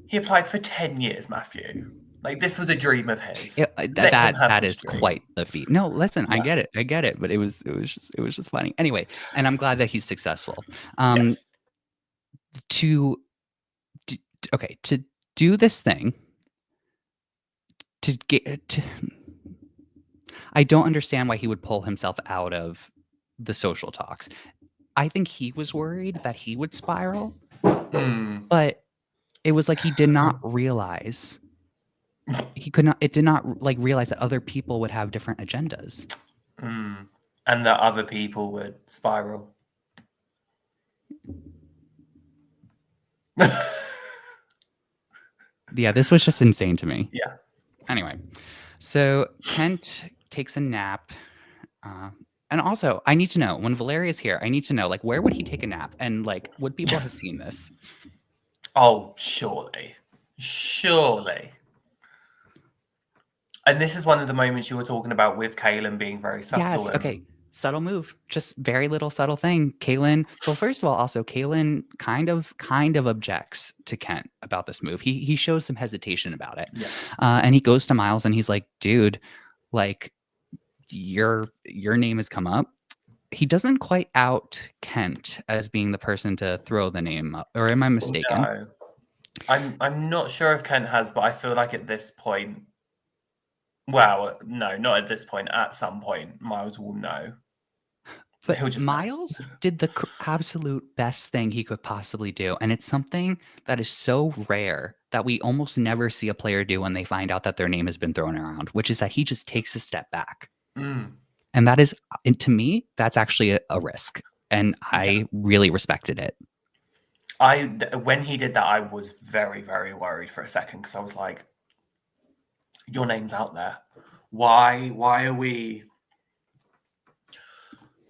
S2: He applied for 10 years, Matthew. Like, this was a dream of his.
S1: That is quite the feat. No, listen, I get it, but it was just funny. Anyway, and I'm glad that he's successful. To do this thing, I don't understand why he would pull himself out of the social talks. I think he was worried that he would spiral, but it was like he did not realize it did not like realize that other people would have different agendas.
S2: And that other people would spiral.
S1: Yeah, this was just insane to me.
S2: Yeah.
S1: Anyway, so Kent takes a nap. And also, I need to know, when Valeria's here, I need to know, like, where would he take a nap? And, like, would people have seen this?
S2: Oh, surely. Surely. And this is one of the moments you were talking about with Kaylin being very subtle.
S1: Yes, okay. Subtle move, just very little subtle thing. Kaylin, well, first of all, also Kaylin kind of objects to Kent about this move. He shows some hesitation about it.
S2: Yeah.
S1: And he goes to Miles and he's like, dude, like, your name has come up. He doesn't quite out Kent as being the person to throw the name up, or am I mistaken?
S2: No. I'm not sure if Kent has, but I feel like at this point, well, no, not at this point. At some point, Miles will know.
S1: But Miles did the absolute best thing he could possibly do. And it's something that is so rare that we almost never see a player do when they find out that their name has been thrown around, which is that he just takes a step back. And that is, and to me, that's actually a risk. And I really respected it.
S2: When he did that, I was very, very worried for a second because I was like, your name's out there. Why are we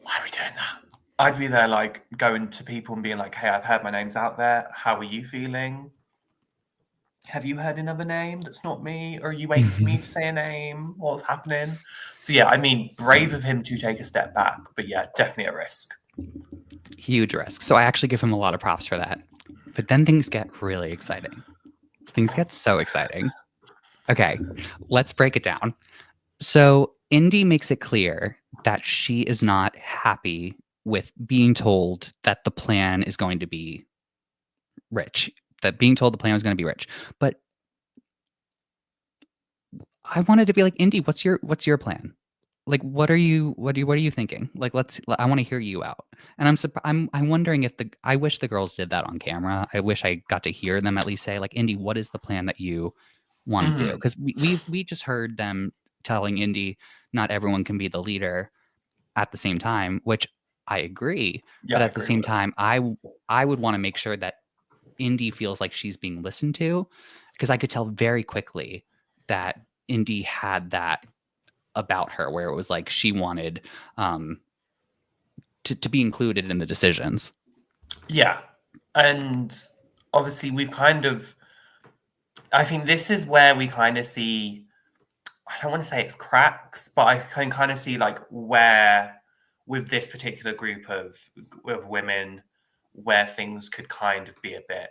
S2: doing that? I'd be there like going to people and being like, hey, I've heard my name's out there. How are you feeling? Have you heard another name that's not me? Or are you waiting for me to say a name? What's happening? So yeah, I mean, brave of him to take a step back, but yeah, definitely a risk.
S1: Huge risk. So I actually give him a lot of props for that. But then things get really exciting. Things get so exciting. Okay, let's break it down. So Indy makes it clear that she is not happy with being told that the plan is going to be rich. That being told the plan was going to be rich. But I wanted to be like, Indy, what's your plan? Like, what are you thinking? Like, I want to hear you out. And I'm wondering if I wish the girls did that on camera. I wish I got to hear them at least say, like, Indy, what is the plan that you want to do? Because we just heard them telling Indy not everyone can be the leader at the same time, which I agree.
S2: Yeah,
S1: but at the same time, I would want to make sure that Indy feels like she's being listened to, because I could tell very quickly that Indy had that about her, where it was like she wanted to be included in the decisions.
S2: Yeah. And obviously I think this is where we kind of see, I don't want to say it's cracks, but I can kind of see like where with this particular group of women, where things could kind of be a bit,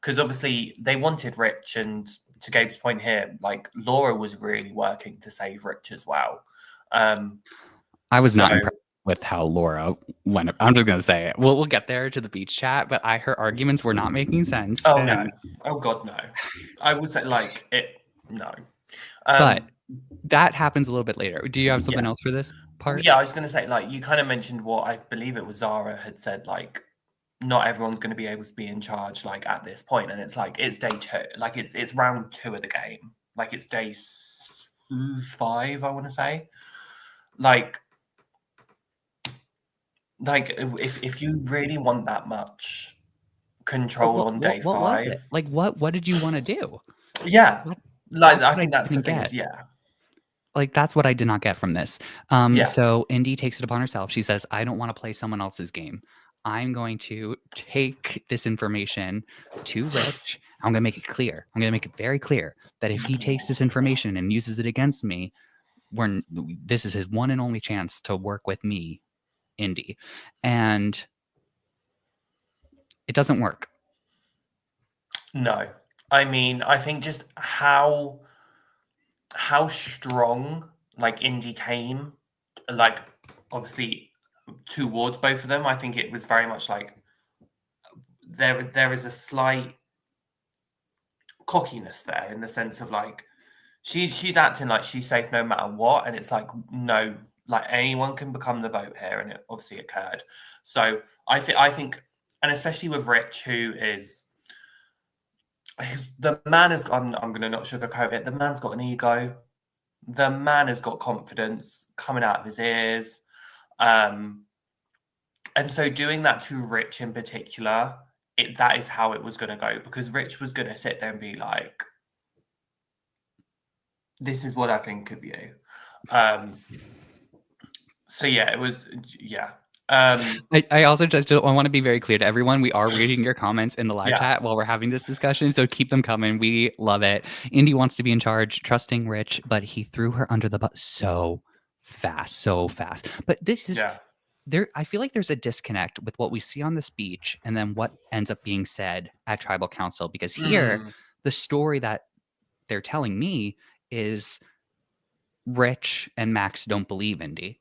S2: because obviously they wanted Rich, and to Gabe's point here, like Laura was really working to save Rich as well.
S1: I was not impressed with how Laura went. I'm just going to say it. We'll get there to the beach chat, but her arguments were not making sense.
S2: Oh, no. Oh, God, no. I will say, like, no.
S1: But that happens a little bit later. Do you have something else for this part?
S2: Yeah, I was going to say, like, you kind of mentioned what I believe it was Zara had said, like, not everyone's going to be able to be in charge, like, at this point. And it's like, it's day 2. Like, it's round 2 of the game. Like, it's day 5, I want to say. Like, if you really want that much control on day 5.
S1: What was it? Like, what did you want to do?
S2: Yeah. I think that's the thing. Yeah.
S1: Like, that's what I did not get from this. So Indy takes it upon herself. She says, I don't want to play someone else's game. I'm going to take this information to Rich. I'm going to make it clear. I'm going to make it very clear that if he takes this information and uses it against me, this is his one and only chance to work with me, Indy. And it doesn't work.
S2: No. I mean, I think just how strong, like, Indy came, like, obviously towards both of them. I think it was very much like there is a slight cockiness there, in the sense of like she's acting like she's safe no matter what, and it's like, no, Like anyone can become the vote here, and it obviously occurred. So I think, and especially with Rich, who is the man has. I'm going to not sugarcoat it. The man's got an ego. The man has got confidence coming out of his ears. And so doing that to Rich in particular, that is how it was going to go, because Rich was going to sit there and be like, this is what I think of you. So yeah, it was, yeah.
S1: I also just I want to be very clear to everyone. We are reading your comments in the live
S2: Yeah.
S1: chat while we're having this discussion, so keep them coming. We love it. Indy wants to be in charge, trusting Rich, but he threw her under the bus so fast. But this is
S2: Yeah.
S1: there. I feel like there's a disconnect with what we see on the speech and then what ends up being said at tribal council, because here the story that they're telling me is Rich and Max don't believe Indy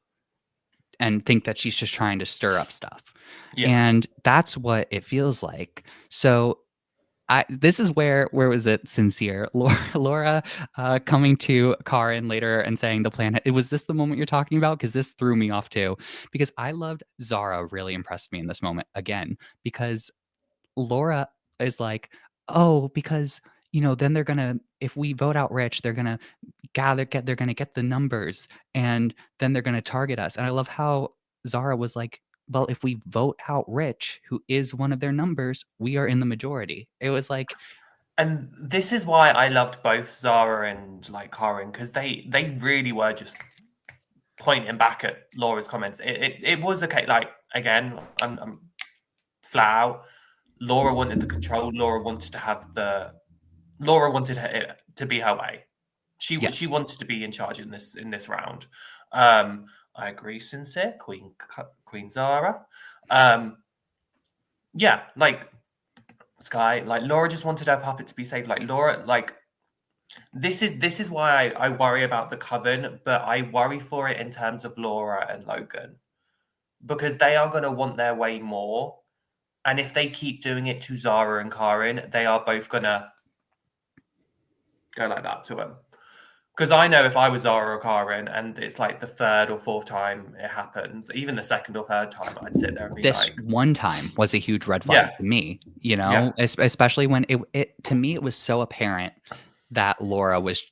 S1: and think that she's just trying to stir up stuff.
S2: Yeah.
S1: And that's what it feels like. So this is where was it sincere? Laura coming to Karin later and saying the plan. Was this the moment you're talking about? Because this threw me off too. Because I loved Zara, really impressed me in this moment again. Because Laura is like, oh, because then they're gonna, if we vote out Rich, they're gonna they're gonna get the numbers, and then they're gonna target us. And I love how Zara was like, well, if we vote out Rich, who is one of their numbers, we are in the majority. It was like,
S2: and this is why I loved both Zara and like Karin, because they really were just pointing back at Laura's comments. It was okay. Like, again, I'm flat out. Laura wanted the control. Laura wanted it to be her way. She wanted to be in charge in this round. I agree, sincere Queen Zara. Yeah, like Sky, like Laura just wanted her puppet to be safe. Like Laura, like this is why I worry about the Coven, but I worry for it in terms of Laura and Logan, because they are going to want their way more. And if they keep doing it to Zara and Karin, they are both going to go like that to them. Because I know if I was Zara or Karin and it's like the third or fourth time it happens, even the second or third time, I'd sit there and be
S1: this
S2: like,
S1: one time was a huge red flag to me, especially when it to me, it was so apparent that Laura was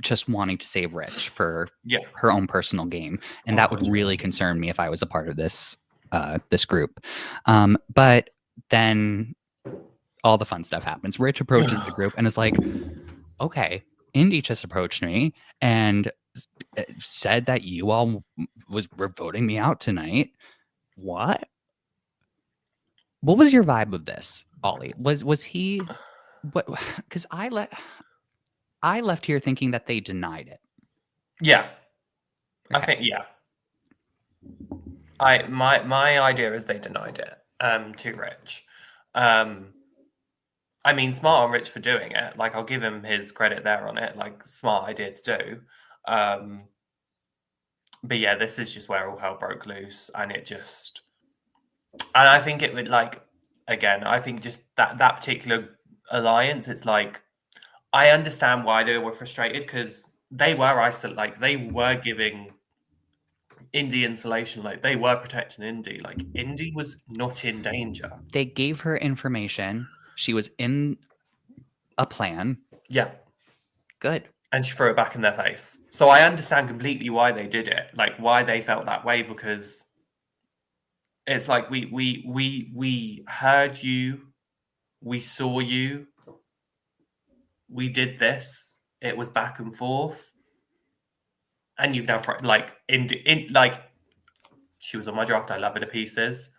S1: just wanting to save Rich for her own personal game. And that would really concern me if I was a part of this group. But then all the fun stuff happens. Rich approaches the group and is like, okay, Indy just approached me and said that you all were voting me out tonight. What was your vibe of this, Ollie? Was he what? Because I left here thinking that they denied it.
S2: Yeah.
S1: Okay.
S2: I think, yeah. My idea is they denied it to Rich. I mean, smart on Rich for doing it. Like, I'll give him his credit there on it. Like, smart idea to do. But yeah, this is just where all hell broke loose, and I think it would, like, again, I think just that particular alliance, it's like, I understand why they were frustrated, because they were isolated, like they were giving Indy insulation, like they were protecting Indy. Like Indy was not in danger.
S1: They gave her information. She was in a plan.
S2: Yeah.
S1: Good.
S2: And she threw it back in their face. So I understand completely why they did it, like why they felt that way, because it's like we heard you, we saw you, we did this. It was back and forth, and you've now like like she was on my draft. I love her to pieces.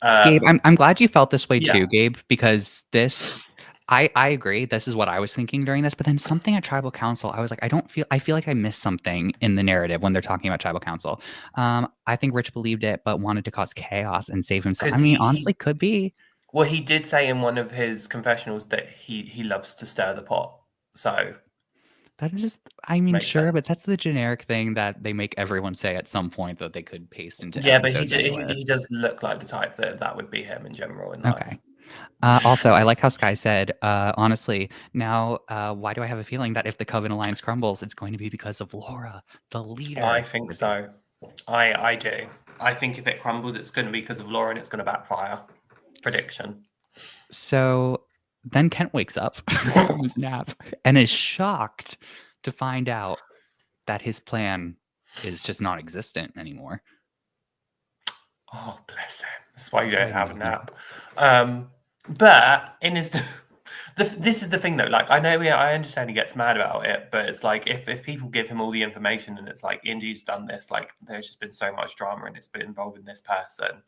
S1: Gabe, I'm glad you felt this way too, Gabe, because this. I agree. This is what I was thinking during this, but then something at Tribal Council, I was like, I feel like I missed something in the narrative when they're talking about Tribal Council. I think Rich believed it, but wanted to cause chaos and save himself. I mean, honestly, could be.
S2: Well, he did say in one of his confessionals that he loves to stir the pot. So
S1: that is just, I mean, sure, sense. But that's the generic thing that they make everyone say at some point that they could paste into.
S2: Yeah, but he does look like the type that would be him in general in life.
S1: Okay. Also, I like how Sky said, honestly, now, why do I have a feeling that if the Coven Alliance crumbles, it's going to be because of Laura, the leader?
S2: I think so. I do. I think if it crumbles, it's going to be because of Laura and it's going to backfire. Prediction.
S1: So then Kent wakes up from his nap and is shocked to find out that his plan is just non-existent anymore.
S2: Oh, bless him. That's why you don't
S1: I
S2: have a
S1: know.
S2: nap. But in his, this is the thing though. Like I understand he gets mad about it, but it's like if people give him all the information and it's like Indy's done this, like there's just been so much drama and it's been involving this person.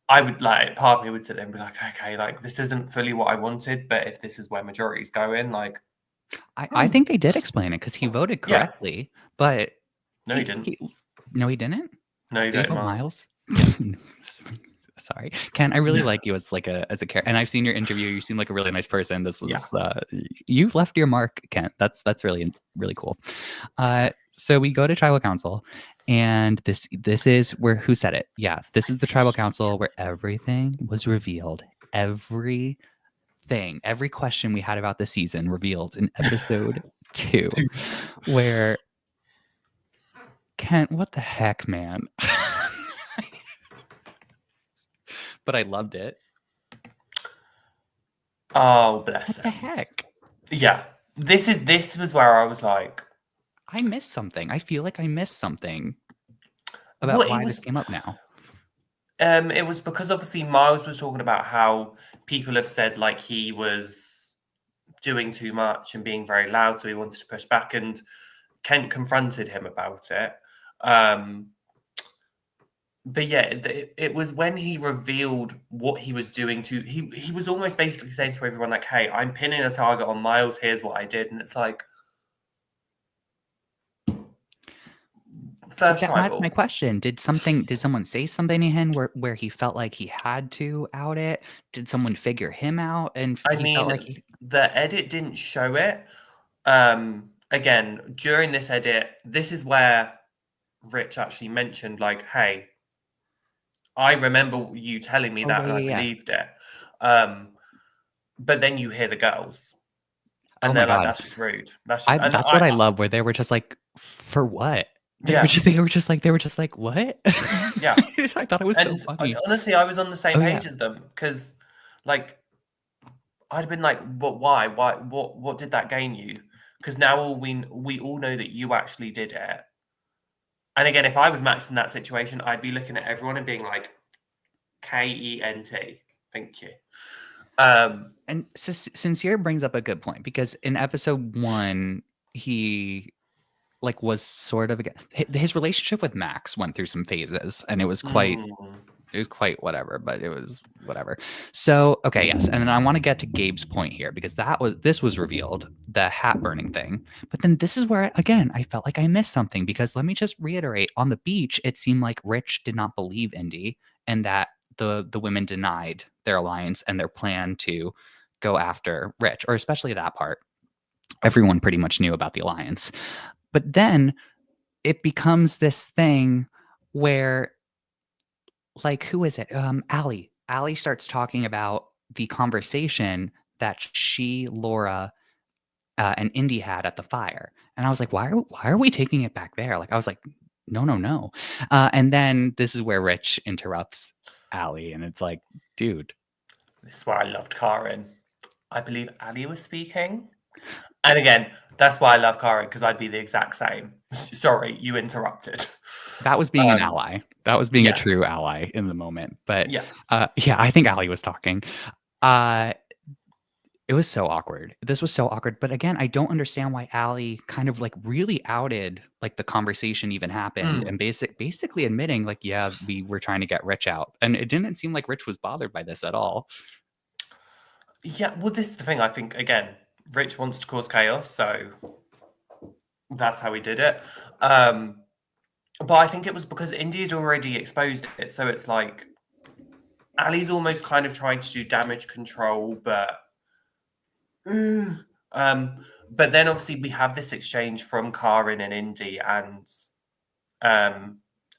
S2: I would like part of me would sit there and be like, okay, like this isn't fully what I wanted, but if this is where majority's going, like
S1: I think they did explain it because he voted
S2: Yeah.
S1: correctly, but
S2: no, he didn't.
S1: No, he didn't.
S2: No, he
S1: Did he
S2: voted
S1: vote
S2: Miles.
S1: Miles? Sorry, Ken. I really like you as a character, and I've seen your interview. You seem like a really nice person. This was you've left your mark, Kent. That's really cool. So we go to tribal council, and this is where who said it? Yeah, this is the tribal council where everything was revealed. Every question we had about the season revealed in episode 2, where Kent, what the heck, man? But I loved it.
S2: Oh, bless
S1: What the
S2: him.
S1: heck?
S2: Yeah. This was where I was like,
S1: I missed something. I feel like I missed something about why this came up now.
S2: It was because obviously Miles was talking about how people have said like he was doing too much and being very loud, so he wanted to push back, and Kent confronted him about it. But yeah, it was when he revealed what he was doing to he was almost basically saying to everyone like, hey, I'm pinning a target on Miles, here's what I did. And it's like
S1: that's my question. Did someone say something to him where he felt like he had to out it? Did someone figure him out and felt like
S2: the edit didn't show it. Again, during this edit, this is where Rich actually mentioned like, hey, I remember you telling me that and I believed it. But then you hear the girls. And they're like, that's just rude. That's
S1: what I love, where they were just like, for what? They were just like, what?
S2: Yeah.
S1: I thought it was so funny.
S2: Honestly, I was on the same page as them because, like, I'd been like, "But why? What did that gain you?" Because now we all know that you actually did it. And again, if I was Max in that situation, I'd be looking at everyone and being like, KENT. Thank you.
S1: And Sincere brings up a good point because in episode 1, he like was sort of his relationship with Max went through some phases, and it was quite whatever, but it was whatever. So okay, yes, and then I want to get to Gabe's point here because this was revealed, the hat burning thing. But then this is where again I felt like I missed something because let me just reiterate: on the beach, it seemed like Rich did not believe Indy, and that the women denied their alliance and their plan to go after Rich, or especially that part. Everyone pretty much knew about the alliance. But then it becomes this thing where, like, who is it? Allie. Allie starts talking about the conversation that she, Laura, and Indy had at the fire. And I was like, why are we taking it back there? Like, I was like, no. And then this is where Rich interrupts Allie, and it's like, dude.
S2: This is where I loved Karen. I believe Allie was speaking. And again, that's why I love Karen, because I'd be the exact same. Sorry, you interrupted.
S1: That was being an ally. That was being a true ally in the moment. But I think Allie was talking. It was so awkward. This was so awkward. But again, I don't understand why Allie kind of like really outed like the conversation even happened and basically admitting like, yeah, we were trying to get Rich out. And it didn't seem like Rich was bothered by this at all.
S2: Yeah, well, this is the thing. I think, again, Rich wants to cause chaos, so that's how he did it. But I think it was because Indy had already exposed it. So it's like Allie's almost kind of trying to do damage control, but then obviously we have this exchange from Karen and Indy and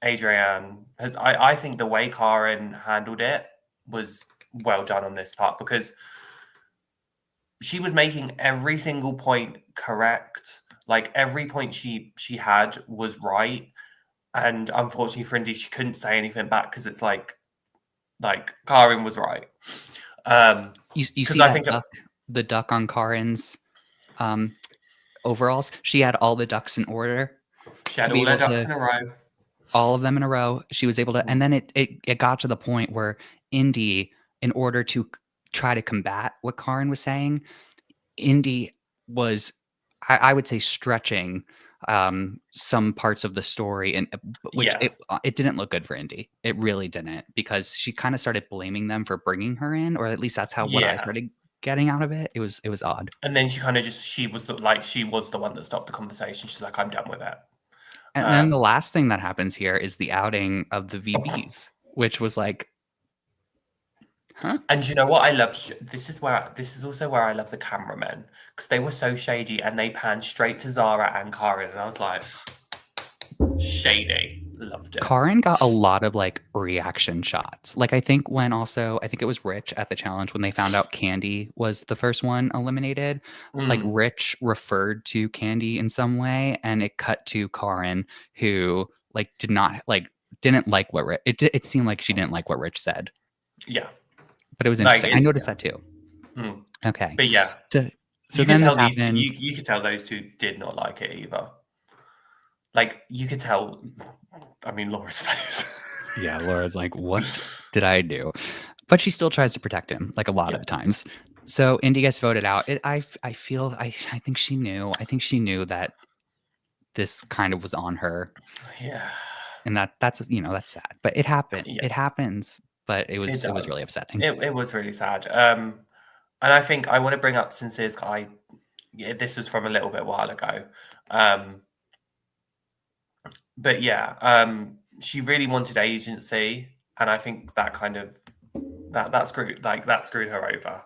S2: Adrienne. I think the way Karen handled it was well done on this part, because she was making every single point correct. Like every point she had was right. And unfortunately for Indy, she couldn't say anything back because it's like Karen was right.
S1: You
S2: 'Cause
S1: see
S2: I
S1: that
S2: think
S1: duck, the duck on Karen's overalls? She had all the ducks in order
S2: she
S1: to
S2: had
S1: be
S2: all her
S1: able
S2: ducks
S1: to
S2: in a row.
S1: all of them in a row. She was able to, and then it got to the point where Indy, in order to try to combat what Karen was saying, Indy was, I would say, stretching some parts of the story, and which
S2: Yeah.
S1: it didn't look good for Indy. It really didn't, because she kind of started blaming them for bringing her in, or at least that's how what I
S2: Yeah.
S1: started getting out of it. It was odd.
S2: And then she kind of just she was the one that stopped the conversation. She's like, I'm done with it.
S1: And then the last thing that happens here is the outing of the VBs, which was like, huh?
S2: And you know what I loved? This is also where I love the cameramen, because they were so shady and they panned straight to Zara and Karen, and I was like, shady. Loved it.
S1: Karen got a lot of like reaction shots. Like I think it was Rich at the challenge when they found out Candy was the first one eliminated. Like Rich referred to Candy in some way, and it cut to Karen, who like didn't like what Rich. It seemed like she didn't like what Rich said.
S2: Yeah.
S1: But it was interesting. I noticed that too. Okay.
S2: But yeah.
S1: So then this happened.
S2: You could tell those two did not like it either. Like you could tell. I mean, Laura's face.
S1: Yeah, Laura's like, what did I do? But she still tries to protect him, like a lot of times. So Indy gets voted out. I think she knew. I think she knew that this kind of was on her.
S2: Yeah.
S1: And that's that's sad. But it happened.
S2: Yeah.
S1: It happens. But it was really upsetting.
S2: It was really sad. And I think I want to bring up Sincere's guy. Yeah, this was from a little bit while ago. But yeah, she really wanted agency, and I think that kind of that screwed her over.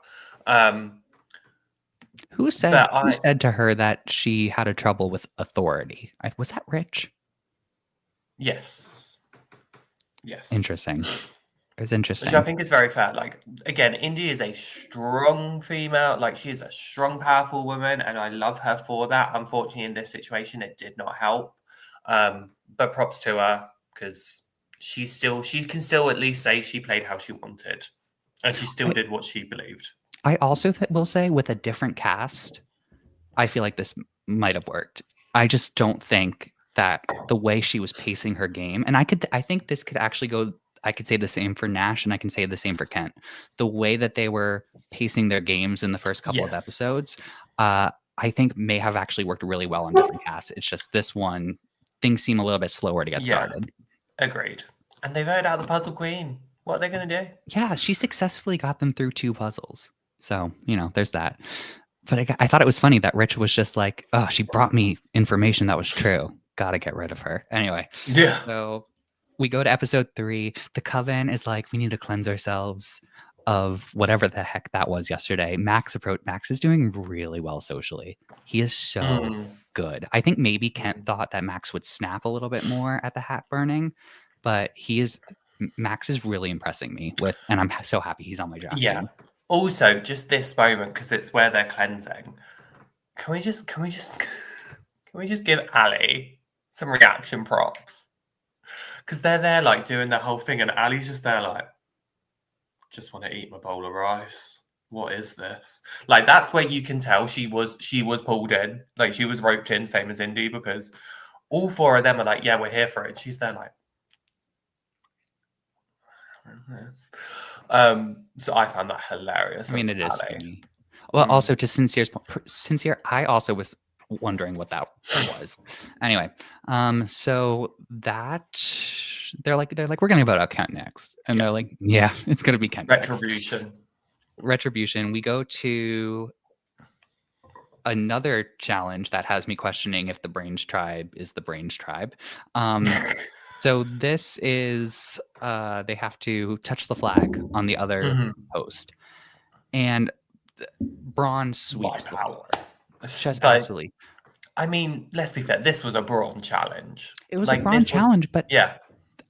S1: Who said to her that she had a trouble with authority? Was that Rich?
S2: Yes.
S1: Interesting. It was interesting.
S2: Which I think is very fair. Like again, Indy is a strong female. Like she is a strong, powerful woman, and I love her for that. Unfortunately, in this situation, it did not help. But props to her, because she can still at least say she played how she wanted, and she still did what she believed.
S1: I also will say, with a different cast, I feel like this might have worked. I just don't think that the way she was pacing her game, and I think this could actually go. I could say the same for Nash, and I can say the same for Kent. The way that they were pacing their games in the first couple of episodes, I think may have actually worked really well on different casts. It's just this one, things seem a little bit slower to get started.
S2: Agreed. And they voted out the puzzle queen. What are they going to do?
S1: Yeah, she successfully got them through 2 puzzles. So, there's that. But I thought it was funny that Rich was just like, oh, she brought me information that was true. Gotta get rid of her. Anyway.
S2: Yeah.
S1: So we go to episode 3. The Coven is like, we need to cleanse ourselves of whatever the heck that was yesterday. Max is doing really well socially. He is so good. I think maybe Kent thought that Max would snap a little bit more at the hat burning, but Max is really impressing me with, and I'm so happy he's on my draft team.
S2: Also, just this moment, because it's where they're cleansing. Can we just give Ali some reaction props? Because they're there like doing the whole thing, and Ali's just there like, just want to eat my bowl of rice. What is this? Like that's where you can tell she was pulled in, like she was roped in, same as Indy, because all 4 of them are like, yeah, we're here for it. She's there like. So I found that hilarious.
S1: I mean, it is funny. Well, also to Sincere, I also was wondering what that was. Anyway, so that they're like, we're gonna vote out Kent next, and they're like, yeah, it's gonna be Kent. Retribution. We go to another challenge that has me questioning if the Brains tribe is the Brains tribe. So this is they have to touch the flag on the other host, and Brawn sweeps the floor. Just absolutely.
S2: I mean, let's be fair. This was a Brawn challenge.
S1: It was a Brawn challenge, but
S2: yeah,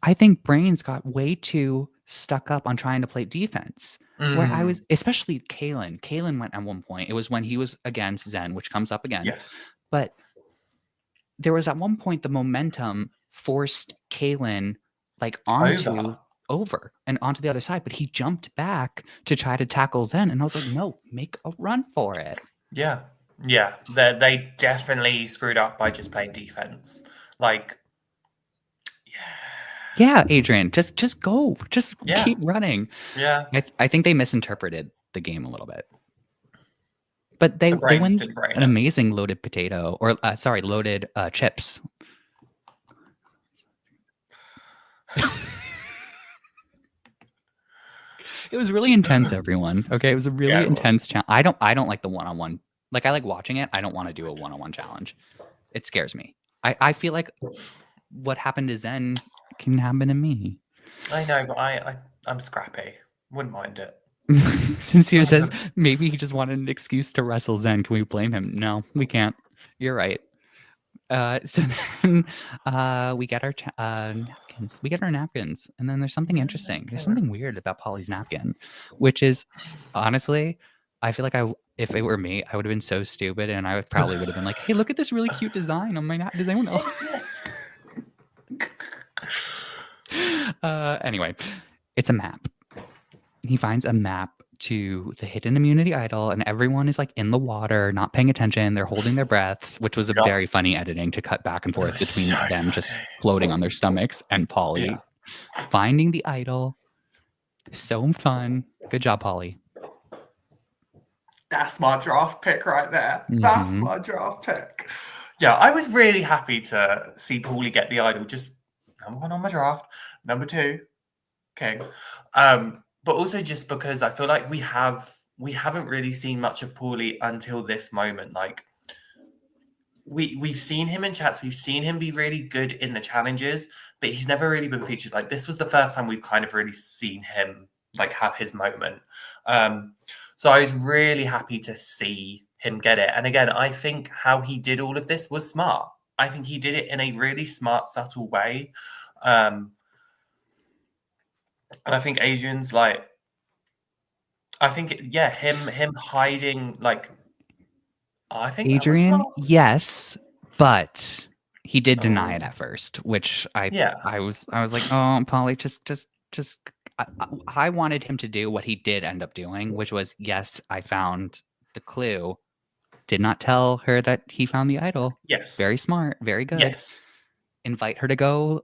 S1: I think Brains got way too stuck up on trying to play defense. Where I
S2: Mm,
S1: was, especially Kalen. Kalen went at one point. It was when he was against Zen, which comes up again.
S2: yes.
S1: But there was at one point the momentum forced Kalen like over and onto the other side, but he jumped back to try to tackle Zen, and I was like, no, make a run for it.
S2: Yeah. Yeah. They definitely screwed up by just playing defense. Like,
S1: Yeah, Adrian, just go, just
S2: yeah.
S1: keep running.
S2: Yeah.
S1: I think they misinterpreted the game a little bit, but they
S2: The brains
S1: win
S2: didn't brain
S1: an
S2: it.
S1: amazing loaded potato, or loaded chips. It was really intense, everyone. Okay, it was a really
S2: Yeah, it was.
S1: intense challenge. I don't like the one-on-one. Like I like watching it. I don't want to do a one-on-one challenge. It scares me. I feel like what happened to Zen can happen to me.
S2: I know, but I'm scrappy. Wouldn't mind it.
S1: Sincere says maybe he just wanted an excuse to wrestle Zen. Can we blame him? No, we can't. You're right. So then we get our napkins. We get our napkins, and then there's something interesting. There's something weird about Paulie's napkin, which is honestly, I feel like if it were me, I would have been so stupid, and I probably would have been like, "Hey, look at this really cute design on my napkin. Does anyone know?" Anyway, it's a map. He finds a map to the hidden immunity idol, and everyone is like in the water, not paying attention. They're holding their breaths, which was a very funny editing to cut back and forth between them just floating on their stomachs and Paulie finding the idol. So fun. Good job, Paulie.
S2: That's my draft pick right there.
S1: Mm-hmm.
S2: That's my draft pick. Yeah, I was really happy to see Paulie get the idol. Just number 1 on my draft, number 2, King. But also just because I feel like we haven't really seen much of Paulie until this moment. Like we've seen him in chats, we've seen him be really good in the challenges, but he's never really been featured. Like this was the first time we've kind of really seen him like have his moment. So I was really happy to see him get it. And again, I think how he did all of this was smart. I think he did it in a really smart, subtle way. And I think Adrian's like, I think, him hiding, like, I think
S1: Adrian,
S2: that was smart.
S1: yes, but he did deny it at first, which I was like, oh, Paulie, just. I wanted him to do what he did end up doing, which was, yes, I found the clue. Did not tell her that he found the idol.
S2: Yes.
S1: Very smart. Very good.
S2: Yes.
S1: Invite her to go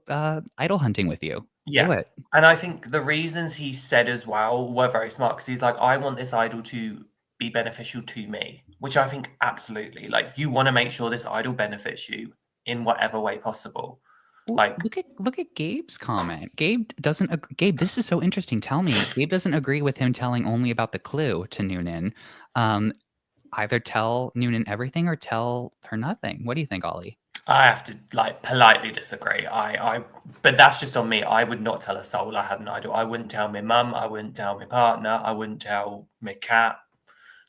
S1: idol hunting with you.
S2: Yeah.
S1: Do it.
S2: And I think the reasons he said as well were very smart because he's like, I want this idol to be beneficial to me, which I think absolutely. Like, you want to make sure this idol benefits you in whatever way possible. Like,
S1: look at Gabe's comment. Gabe doesn't. Gabe, this is so interesting. Tell me, Gabe doesn't agree with him telling only about the clue to Noonan. Either tell Noonan everything or tell her nothing. What do you think, Ollie?
S2: I have to like politely disagree. But that's just on me. I would not tell a soul I had an idol. I wouldn't tell my mum. I wouldn't tell my partner. I wouldn't tell my cat.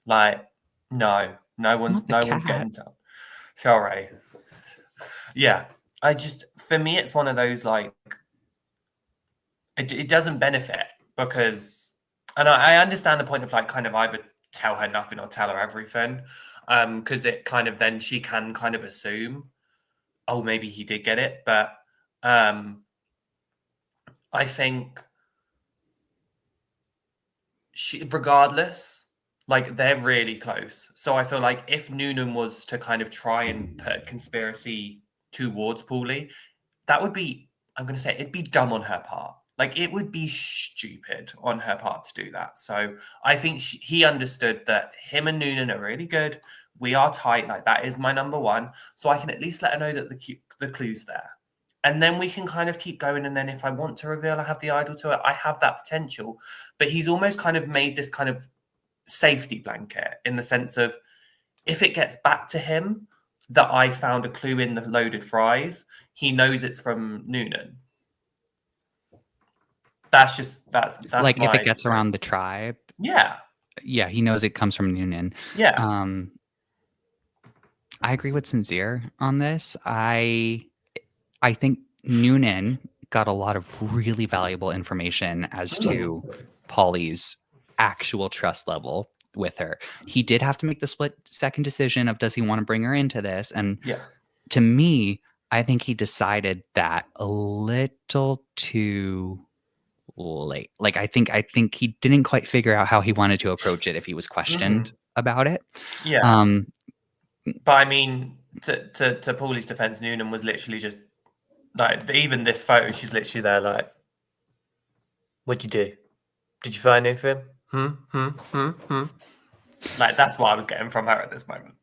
S2: Like, no one's getting told. Sorry. Yeah. For me, it's one of those, like, it doesn't benefit because, and I understand the point of like kind of either tell her nothing or tell her everything. Because it kind of then she can kind of assume, oh, maybe he did get it. But I think regardless, like they're really close. So I feel like if Noonan was to kind of try and put a conspiracy towards Paulie, that would be, I'm going to say, it'd be dumb on her part. Like, it would be stupid on her part to do that. So I think he understood that him and Noonan are really good. We are tight. Like, that is my number 1. So I can at least let her know that the clue's there. And then we can kind of keep going. And then if I want to reveal I have the idol to it, I have that potential. But he's almost kind of made this kind of safety blanket in the sense of, if it gets back to him that I found a clue in the loaded fries, he knows it's from Noonan. That's
S1: like if it gets around the tribe.
S2: Yeah,
S1: he knows it comes from Noonan.
S2: Yeah.
S1: I agree with Sincere on this. I think Noonan got a lot of really valuable information as to Paulie's actual trust level with her. He did have to make the split second decision of does he want to bring her into this? And to me, I think he decided that a little too late. Like I think he didn't quite figure out how he wanted to approach it if he was questioned about it.
S2: Yeah. But I mean, to Paulie's defense, Noonan was literally just like, even this photo, she's literally there like, what'd you do? Did you find anything? Like, that's what I was getting from her at this moment.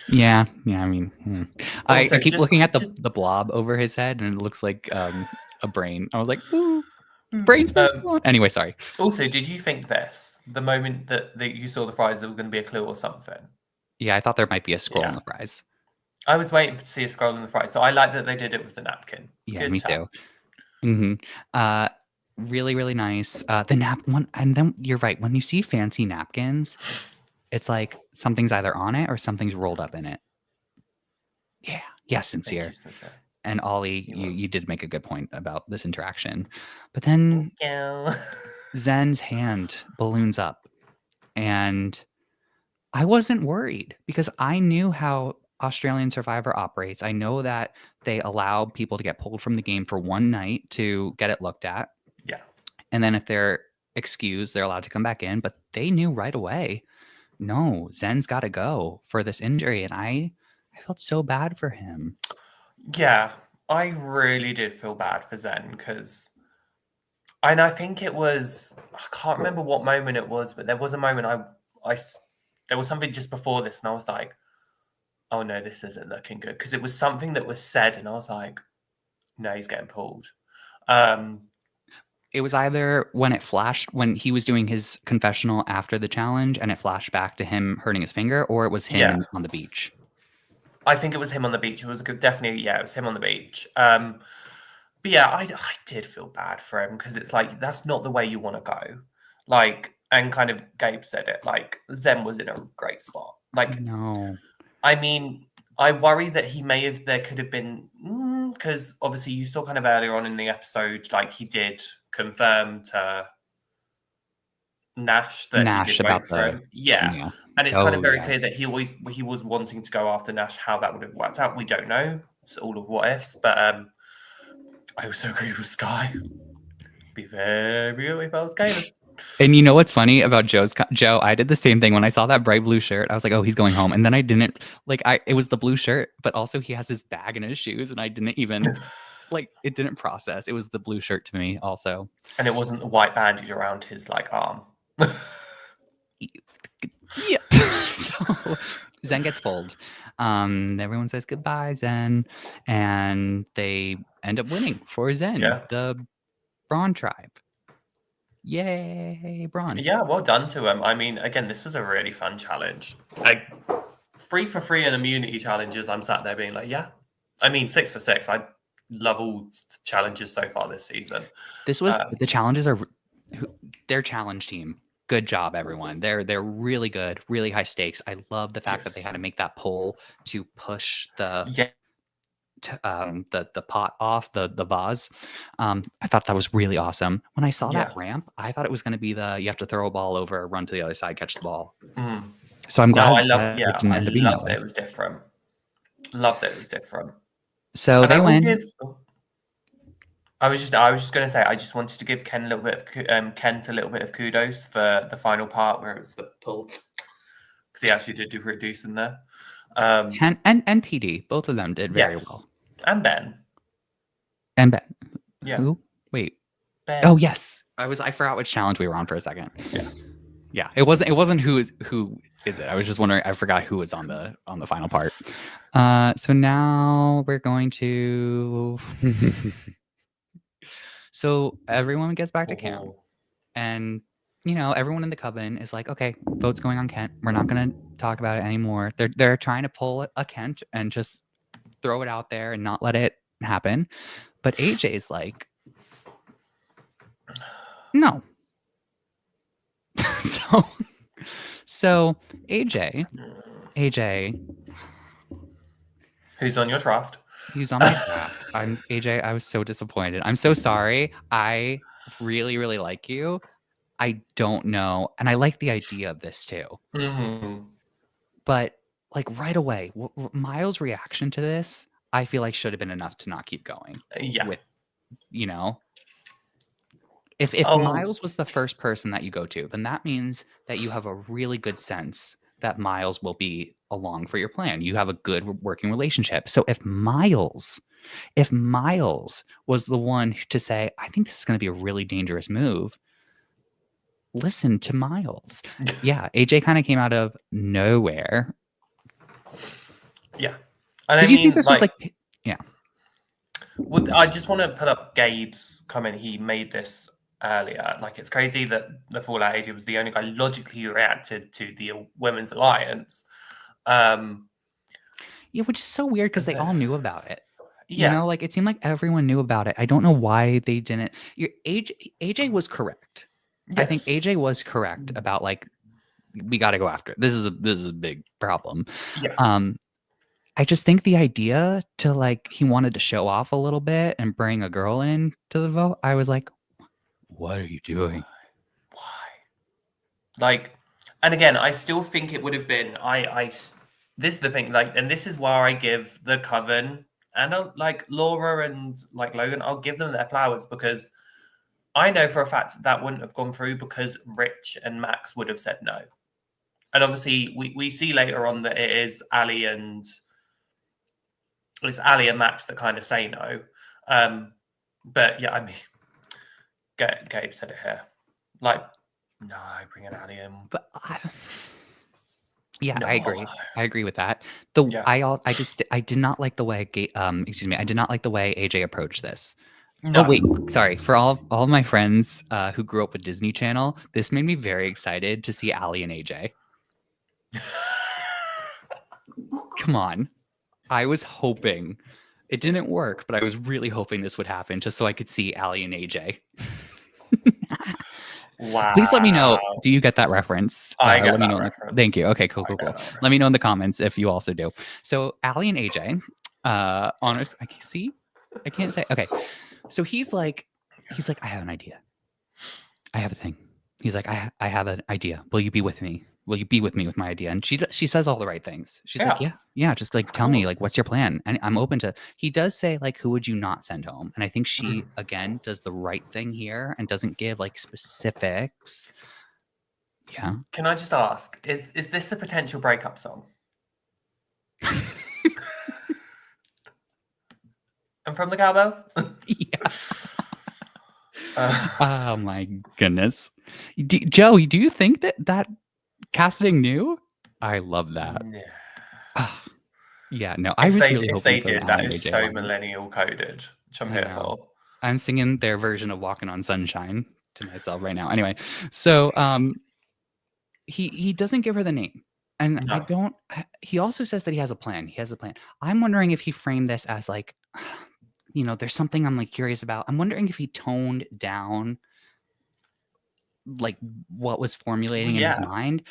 S1: Yeah. I mean, I keep looking at the blob over his head, and it looks like a brain. I was like, ooh, brain's supposed to go on. Anyway, sorry.
S2: Also, did you think this, the moment that you saw the fries, there was going to be a clue or something?
S1: Yeah, I thought there might be a scroll in the fries.
S2: I was waiting to see a scroll in the fries, so I like that they did it with the napkin.
S1: Yeah,
S2: Good
S1: me
S2: touch.
S1: too. Really, really nice. The one, and then you're right. When you see fancy napkins, it's like something's either on it or something's rolled up in it. Yeah, sincere. And Ollie, you did make a good point about this interaction. But then Zen's hand balloons up, and I wasn't worried because I knew how Australian Survivor operates. I know that they allow people to get pulled from the game for one night to get it looked at.
S2: Yeah.
S1: And then if they're excused, they're allowed to come back in. But they knew right away, no, Zen's got to go for this injury. And I felt so bad for him.
S2: Yeah, I really did feel bad for Zen because, and I think it was, I can't remember what moment it was, but there was a moment there was something just before this, and I was like, oh no, this isn't looking good, because it was something that was said, and I was like, no, he's getting pulled.
S1: It was either when it flashed, when he was doing his confessional after the challenge, and it flashed back to him hurting his finger, or it was him on the beach.
S2: I think it was him on the beach. It was definitely, it was him on the beach. But yeah, I did feel bad for him because it's like, that's not the way you want to go. Like, and kind of Gabe said it, like, Zen was in a great spot. Like,
S1: no.
S2: I mean, I worry that there could have been, because obviously you saw kind of earlier on in the episode, like, he did confirm to Nash that he did wait for him. Yeah. And it's kind of very clear that he was wanting to go after Nash. How that would have worked out, we don't know. It's all of what ifs, but I also agree with Sky. Be very good if I was Caleb.
S1: And you know what's funny about Joe? I did the same thing when I saw that bright blue shirt. I was like, "Oh, he's going home." And then I didn't it was the blue shirt, but also he has his bag and his shoes, and I didn't even it didn't process. It was the blue shirt to me also.
S2: And it wasn't the white bandage around his arm.
S1: Yeah. So Zen gets pulled. Everyone says goodbye, Zen, and they end up winning for Zen, the Brawn tribe. Yay, Brawn.
S2: Yeah, well done to him. I mean, again, this was a really fun challenge. Like 3 for 3 and immunity challenges, I'm sat there being like, yeah. I mean, 6 for 6. I love all challenges so far this season.
S1: This was the challenges are their challenge team. Good job, everyone. They're really good, really high stakes. I love the fact that they had to make that poll to push the pot off the vase. I thought that was really awesome. When I saw that ramp, I thought it was going to be you have to throw a ball over, run to the other side, catch the ball. So I'm glad.
S2: I loved that it was different. Loved that it was different.
S1: So they win.
S2: I was just going to say, I just wanted to give Kent a little bit of kudos for the final part where it was the pull, because he actually did do pretty decent there.
S1: Kent and PD, both of them did very well.
S2: And Ben.
S1: Yeah. Who? Wait.
S2: Ben.
S1: Oh yes, I forgot which challenge we were on for a second. Yeah. It wasn't who is it. I was just wondering. I forgot who was on the final part. So now we're going to. So everyone gets back to camp, and everyone in the Coven is like, okay, vote's going on Kent. We're not going to talk about it anymore. They're trying to pull a Kent and just throw it out there and not let it happen. But AJ's like, no. So AJ,
S2: who's on your draft?
S1: He was on my draft. AJ, I was so disappointed. I'm so sorry. I really, really like you. I don't know. And I like the idea of this too.
S2: Mhm.
S1: But like right away, Miles' reaction to this, I feel like should have been enough to not keep going.
S2: Yeah.
S1: With, you know, if
S2: Oh,
S1: Miles was the first person that you go to, then that means that you have a really good sense that Miles will be along for your plan. You have a good working relationship. So if Miles was the one to say, I think this is going to be a really dangerous move, listen to Miles. Yeah, AJ kind of came out of nowhere.
S2: yeah. And
S1: Did
S2: I
S1: you think
S2: mean,
S1: this was
S2: like,
S1: like, yeah,
S2: I just want to put up Gabe's comment. He made this earlier. Like, it's crazy that the Fallout AJ was the only guy logically who reacted to the Women's Alliance.
S1: yeah, which is so weird because they all knew about it. You
S2: Yeah.
S1: know, like it seemed like everyone knew about it. I don't know why they didn't. AJ was correct. I think
S2: Yes.
S1: AJ was correct about like we got to go after it. This is a big problem.
S2: Yeah.
S1: I just think the idea to like he wanted to show off a little bit and bring a girl in to the vote. I was like, what are you doing?
S2: Why? Like, and again, I still think it would have been. This is the thing. Like, and this is where I give the Coven and like Laura and like Logan. I'll give them their flowers because I know for a fact that wouldn't have gone through because Rich and Max would have said no. And obviously, we see later on that it is Ali and Max that kind of say no. But yeah, I mean, Gabe said it here. Like, no, bring an Ali in.
S1: But yeah,
S2: No.
S1: I agree. I agree with that.
S2: Yeah.
S1: I did not like the way excuse me, I did not like the way AJ approached this.
S2: No.
S1: Oh wait, sorry. For all my friends who grew up with Disney Channel, this made me very excited to see Ali and AJ. Come on. I was hoping it didn't work, but I was really hoping this would happen just so I could see Ali and AJ.
S2: Wow.
S1: Please let me know. Do you get that reference?
S2: I get
S1: let me
S2: that
S1: know.
S2: reference.
S1: Thank you. Okay, cool. Let me know in the comments if you also do. So Ali and AJ, honors. I can't see. I can't say. Okay, so he's like, I have an idea. I have a thing. He's like, I have an idea. Will you be with me? Will you be with me with my idea? And she says all the right things. She's like, yeah, just like tell me like what's your plan? And I'm open to. He does say like, who would you not send home? And I think she again does the right thing here and doesn't give like specifics. Yeah.
S2: Can I just ask, is this a potential breakup song? And from the Cowbells?
S1: Yeah. Oh my goodness, Joey, do you think that casting knew? I love that. Yeah, no, I was really hoping
S2: if they
S1: for
S2: did,
S1: the
S2: that
S1: Ali and
S2: is
S1: AJ
S2: so
S1: ones.
S2: millennial coded, which I'm here for.
S1: I'm singing their version of "Walking on Sunshine" to myself right now. Anyway, so he doesn't give her the name, and
S2: No.
S1: I don't. He also says that he has a plan. He has a plan. I'm wondering if he framed this as like, you know, there's something I'm like curious about. I'm wondering if he toned down like what was formulating in his mind.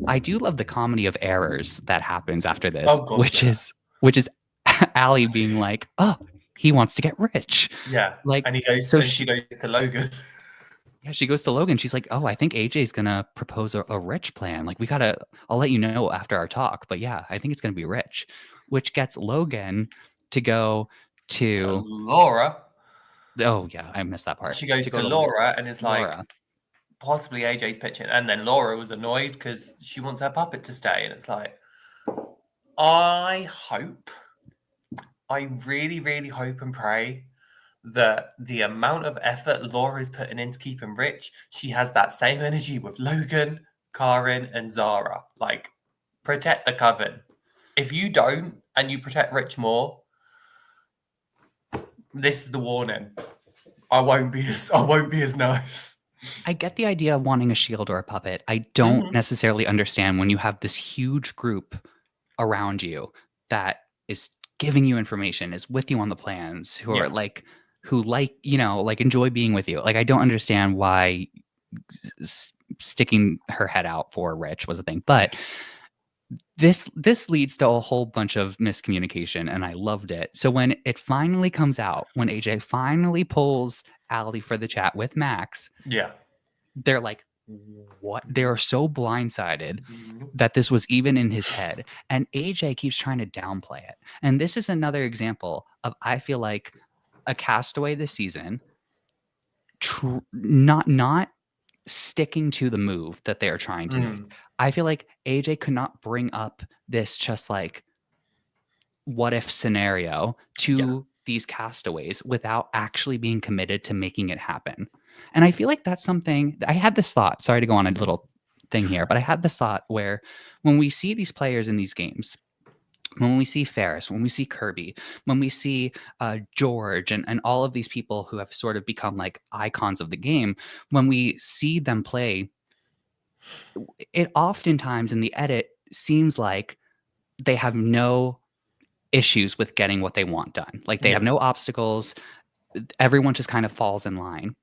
S1: I do love the comedy of errors that happens after this,
S2: Oh, God,
S1: which is Ali being like, oh, he wants to get rich.
S2: Yeah.
S1: Like,
S2: and he goes,
S1: so
S2: she goes to Logan.
S1: Yeah, she goes to Logan. She's like, oh, I think AJ's gonna propose a rich plan. Like, I'll let you know after our talk. But yeah, I think it's gonna be rich, which gets Logan to go to
S2: Laura.
S1: Oh yeah, I missed that part.
S2: She goes to Laura and is like,
S1: Laura.
S2: possibly AJ's pitching. And then Laura was annoyed because she wants her puppet to stay. And it's like, I really, really hope and pray that the amount of effort Laura is putting into keeping Rich, she has that same energy with Logan, Karen, and Zara. Like, protect the Coven. If you don't and you protect Rich more, this is the warning. I won't be as nice.
S1: I get the idea of wanting a shield or a puppet. I don't necessarily understand when you have this huge group around you that is giving you information, is with you on the plans, who are like, you know, like enjoy being with you. Like, I don't understand why sticking her head out for Rich was a thing. But this leads to a whole bunch of miscommunication, and I loved it. So when it finally comes out, when AJ finally pulls Allie for the chat with Max,
S2: Yeah.
S1: they're like, what? They're so blindsided that this was even in his head. And AJ keeps trying to downplay it. And this is another example of, I feel like, a castaway this season not sticking to the move that they are trying to make. I feel like AJ could not bring up this just like what if scenario to these castaways without actually being committed to making it happen. And I feel like that's something I had this thought. Sorry to go on a little thing here, but I had this thought where when we see these players in these games, when we see Ferris, when we see Kirby, when we see George and all of these people who have sort of become like icons of the game, when we see them play, it oftentimes in the edit seems like they have no issues with getting what they want done. Like they have no obstacles. Everyone just kind of falls in line.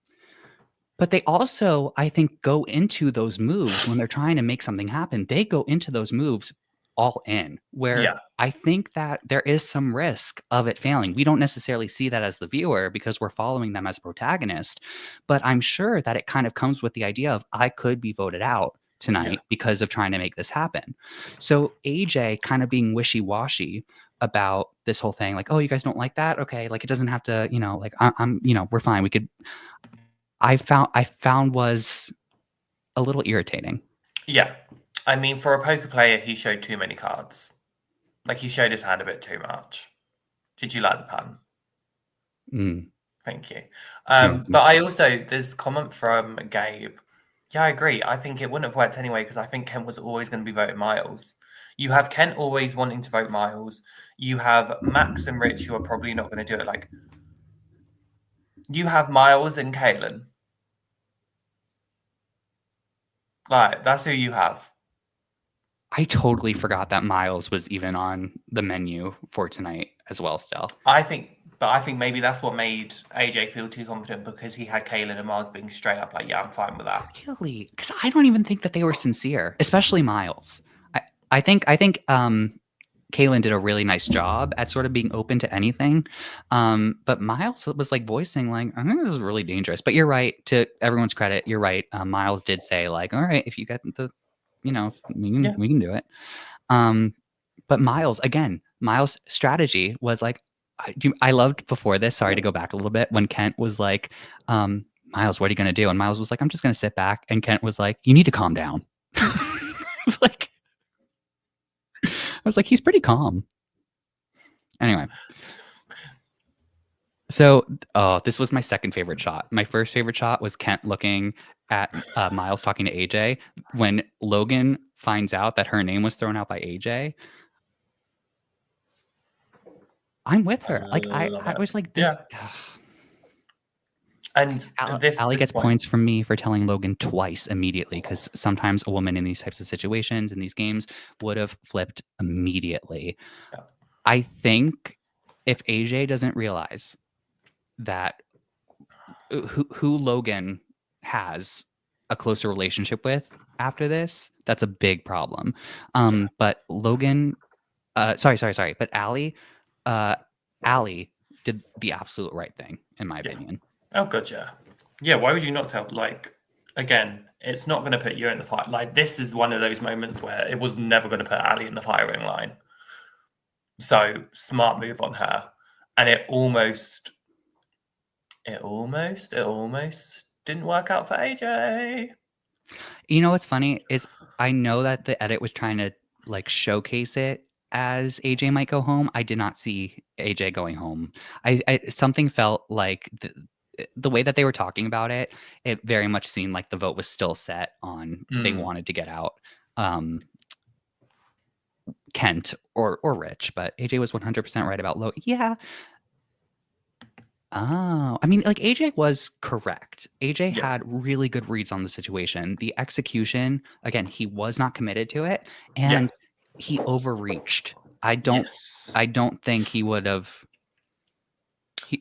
S1: But they also, I think, go into those moves when they're trying to make something happen. They go into those moves all in, where I think that there is some risk of it failing. We don't necessarily see that as the viewer because we're following them as a protagonist, but I'm sure that it kind of comes with the idea of I could be voted out tonight because of trying to make this happen. So AJ kind of being wishy-washy about this whole thing, like, oh, you guys don't like that? Okay, like it doesn't have to, like I'm, we're fine. We could. I found was a little irritating.
S2: Yeah. I mean, for a poker player, he showed too many cards. Like, he showed his hand a bit too much. Did you like the pun? Thank you. But I also, there's a comment from Gabe. Yeah, I agree. I think it wouldn't have worked anyway because I think Kent was always going to be voting Miles. You have Kent always wanting to vote Miles. You have Max and Rich who are probably not going to do it. Like, you have Miles and Caitlin. Like, that's who you have.
S1: I totally forgot that Miles was even on the menu for tonight as well still.
S2: I think maybe that's what made AJ feel too confident because he had Kaylin and Miles being straight up like, yeah, I'm fine with that.
S1: Really? Because I don't even think that they were sincere, especially Miles. I think Kaylin did a really nice job at sort of being open to anything. But Miles was like voicing like, I think this is really dangerous. But you're right, to everyone's credit, you're right. Miles did say like, all right, if you get the, we can do it. But Miles strategy was like, I loved before this, sorry to go back a little bit, when Kent was like, Miles, what are you going to do? And Miles was like, I'm just going to sit back. And Kent was like, you need to calm down. I was like, he's pretty calm. Anyway. So, this was my second favorite shot. My first favorite shot was Kent looking at Miles talking to AJ. When Logan finds out that her name was thrown out by AJ, I'm with her. Like, I was like, this.
S2: Yeah. And
S1: Allie gets points from me for telling Logan twice immediately, because sometimes a woman in these types of situations, in these games, would have flipped immediately.
S2: Yeah.
S1: I think if AJ doesn't realize that who Logan has a closer relationship with after this, that's a big problem. But Logan, sorry, but Allie did the absolute right thing, in my opinion.
S2: Oh, gotcha. Yeah, why would you not tell? Like, again, it's not going to put you in the fight. Like, this is one of those moments where it was never going to put Allie in the firing line. So, smart move on her. And it almost didn't work out for AJ.
S1: You know what's funny is I know that the edit was trying to like showcase it as AJ might go home. I did not see AJ going home. I something felt like the way that they were talking about it, it very much seemed like the vote was still set on they wanted to get out Kent or Rich, but AJ was 100% right about Logan. Yeah. Oh, I mean, like AJ was correct. AJ had really good reads on the situation. The execution, again, he was not committed to it, and he overreached. I don't think he would have.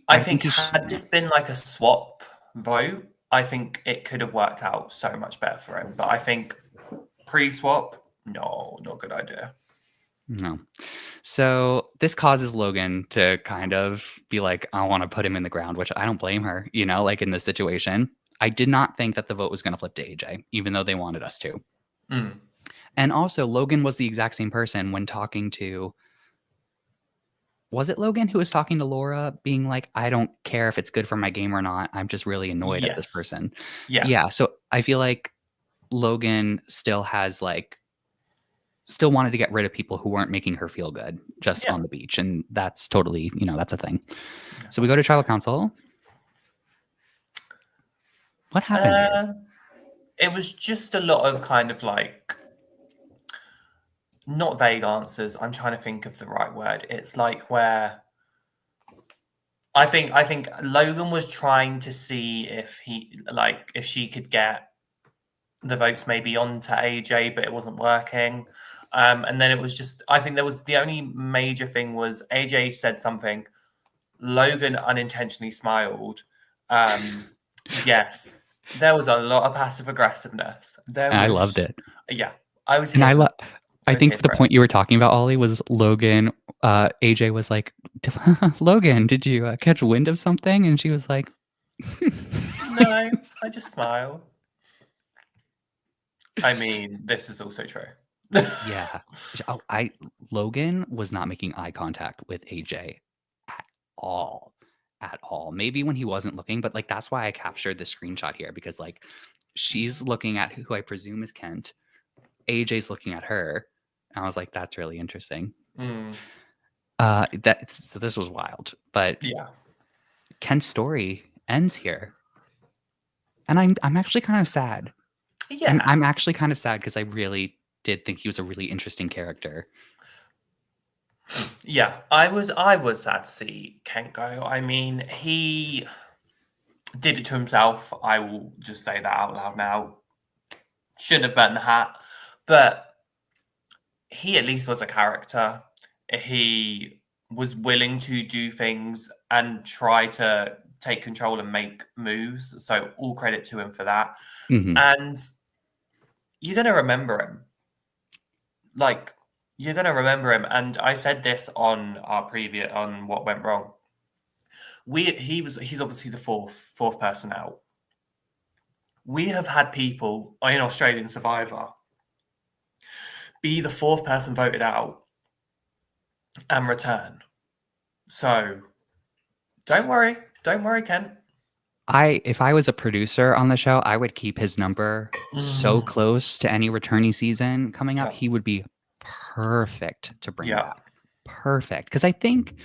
S2: I think had this been like a swap vote, I think it could have worked out so much better for him. But I think pre-swap, No, not a good idea.
S1: No. So this causes Logan to kind of be like, I want to put him in the ground, which I don't blame her, like in this situation. I did not think that the vote was going to flip to AJ, even though they wanted us to.
S2: Mm.
S1: And also, Logan was the exact same person when talking to. Was it Logan who was talking to Laura, being like, I don't care if it's good for my game or not. I'm just really annoyed at this
S2: Yes.
S1: person.
S2: Yeah.
S1: Yeah. So I feel like Logan still has still wanted to get rid of people who weren't making her feel good just on the beach. And that's totally, that's a thing. So we go to tribal council. What happened here?
S2: It was just a lot of kind of like, not vague answers. I'm trying to think of the right word. It's like where I think Logan was trying to see if if she could get the votes maybe onto AJ, but it wasn't working. And then it was just, I think there was the only major thing was AJ said something, Logan unintentionally smiled. Yes, there was a lot of passive aggressiveness.
S1: I loved it.
S2: Yeah, I was
S1: And
S2: here.
S1: I think the point you were talking about, Ollie, was Logan. AJ was like, Logan, did you catch wind of something? And she was like,
S2: no, I just smile. I mean, this is also true.
S1: Yeah. Logan was not making eye contact with AJ at all. At all. Maybe when he wasn't looking, but that's why I captured the screenshot here, because she's looking at who I presume is Kent. AJ's looking at her. And I was like, that's really interesting. So this was wild. But
S2: yeah,
S1: Kent's story ends here. And I'm actually kind of sad.
S2: Yeah.
S1: I'm actually kind of sad because I really did think he was a really interesting character.
S2: Yeah, I was sad to see Kent go. I mean, he did it to himself. I will just say that out loud now. Shouldn't have burnt the hat, but he at least was a character. He was willing to do things and try to take control and make moves. So all credit to him for that.
S1: Mm-hmm.
S2: And you're gonna remember him. You're going to remember him. And I said this on our previous, on what went wrong. He's obviously the fourth person out. We have had people in Australian Survivor be the fourth person voted out and return. So don't worry, Kent.
S1: If I was a producer on the show, I would keep his number so close to any returning season coming up. He would be perfect to bring back. Perfect. Because I think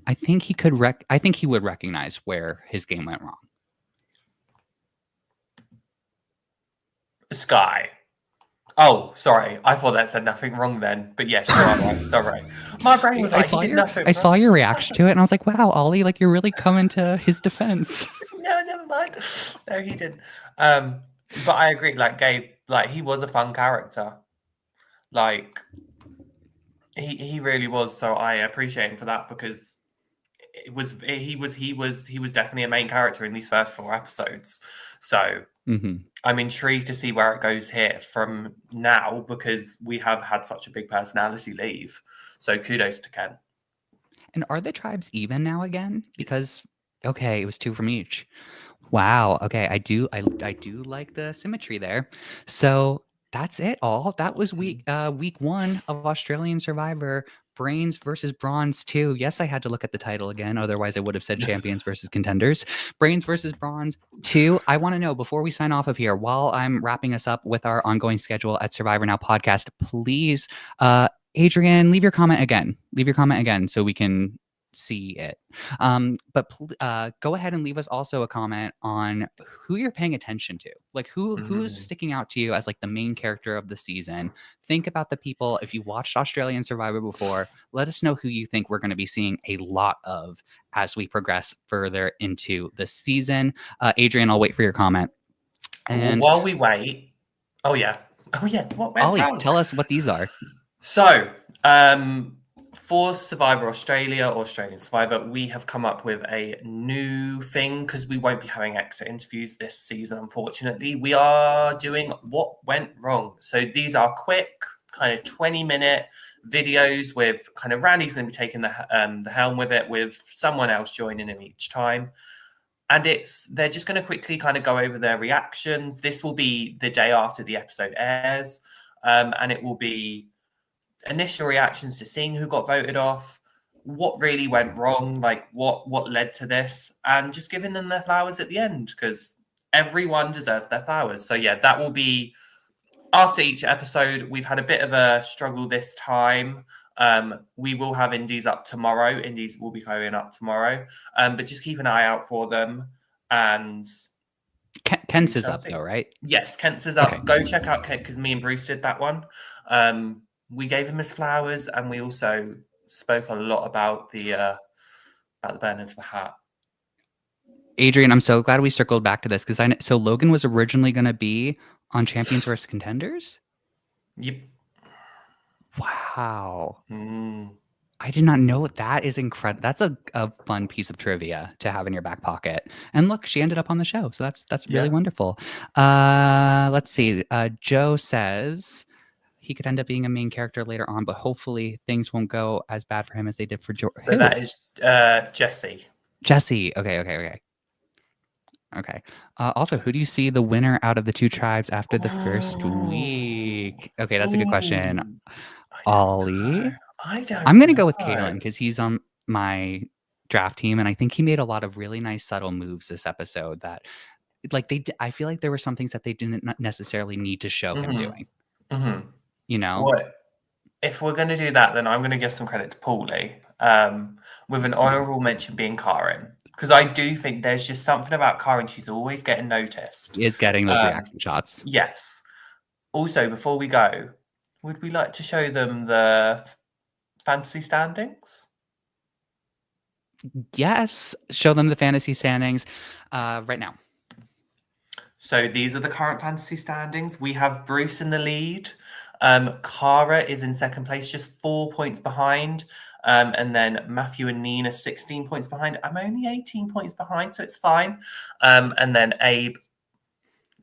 S1: he could I think he would recognize where his game went wrong.
S2: Sky. Oh, sorry. I thought that said nothing wrong then. But yes, you are right. Sorry. My brain was like,
S1: I saw your reaction to it, and I was like, wow, Ollie, you're really coming to his defense.
S2: No, never mind. No, he didn't. But I agree. Gabe, he was a fun character. He really was. So I appreciate him for that, because he was definitely a main character in these first 4 episodes. So I'm intrigued to see where it goes here from now, because we have had such a big personality leave. So kudos to Ken.
S1: And are the tribes even now again? Because okay, it was 2 from each. Wow. Okay, I do like the symmetry there. So that's it all. That was week 1 of Australian Survivor. Brains versus Brawn II. Yes, I had to look at the title again. Otherwise, I would have said champions versus contenders. Brains versus Brawn II. I want to know, before we sign off of here, while I'm wrapping us up with our ongoing schedule at Survivor Now podcast, please, Adrian, leave your comment again so we can see it. But go ahead and leave us also a comment on who you're paying attention to. Who's sticking out to you as the main character of the season. Think about the people. If you watched Australian Survivor before, let us know who you think we're going to be seeing a lot of as we progress further into the season. Adrian, I'll wait for your comment. And
S2: while we wait, what went
S1: Ollie,
S2: wrong?
S1: tell us what these are.
S2: So, for Survivor Australia or Australian Survivor, we have come up with a new thing, because we won't be having exit interviews this season, unfortunately. We are doing what went wrong. So these are quick, kind of 20-minute videos with kind of Randy's going to be taking the helm with it, with someone else joining him each time. And they're just going to quickly kind of go over their reactions. This will be the day after the episode airs, and it will be initial reactions to seeing who got voted off, what really went wrong, like what led to this, and just giving them their flowers at the end, because everyone deserves their flowers. So yeah, that will be after each episode. We've had a bit of a struggle this time. We will have indies up tomorrow. Indies will be going up tomorrow. But just keep an eye out for them. And
S1: Kent's is up though, right?
S2: Yes, Kent's is up.
S1: Okay.
S2: Go check out Kent, because me and Bruce did that one. We gave him his flowers, and we also spoke a lot about the burn of the hat.
S1: Adrian, I'm so glad we circled back to this, because so Logan was originally going to be on Champions vs. Contenders?
S2: Yep.
S1: Wow. I did not know. That is incredible. That's a fun piece of trivia to have in your back pocket. And look, she ended up on the show. So that's really wonderful. Let's see. Joe says he could end up being a main character later on, but hopefully things won't go as bad for him as they did for George.
S2: So that is Jesse.
S1: Jesse. Okay. Also, who do you see the winner out of the two tribes after the first week? Okay, that's a good question. Ollie? I'm going to go with Kalen, because he's on my draft team, and I think he made a lot of really nice subtle moves this episode that, like, I feel like there were some things that they didn't necessarily need to show him doing. You know?
S2: What? If we're going to do that, then I'm going to give some credit to Paulie, with an honourable mention being Karen. Because I do think there's just something about Karen. She's always getting noticed.
S1: She is getting those reaction shots.
S2: Yes. Also, before we go, would we like to show them the fantasy standings?
S1: Yes. Show them the fantasy standings right now.
S2: So these are the current fantasy standings. We have Bruce in the lead. Cara is in second place, just 4 points behind. And then Matthew and Nina 16 points behind. I'm only 18 points behind, so it's fine. And then Abe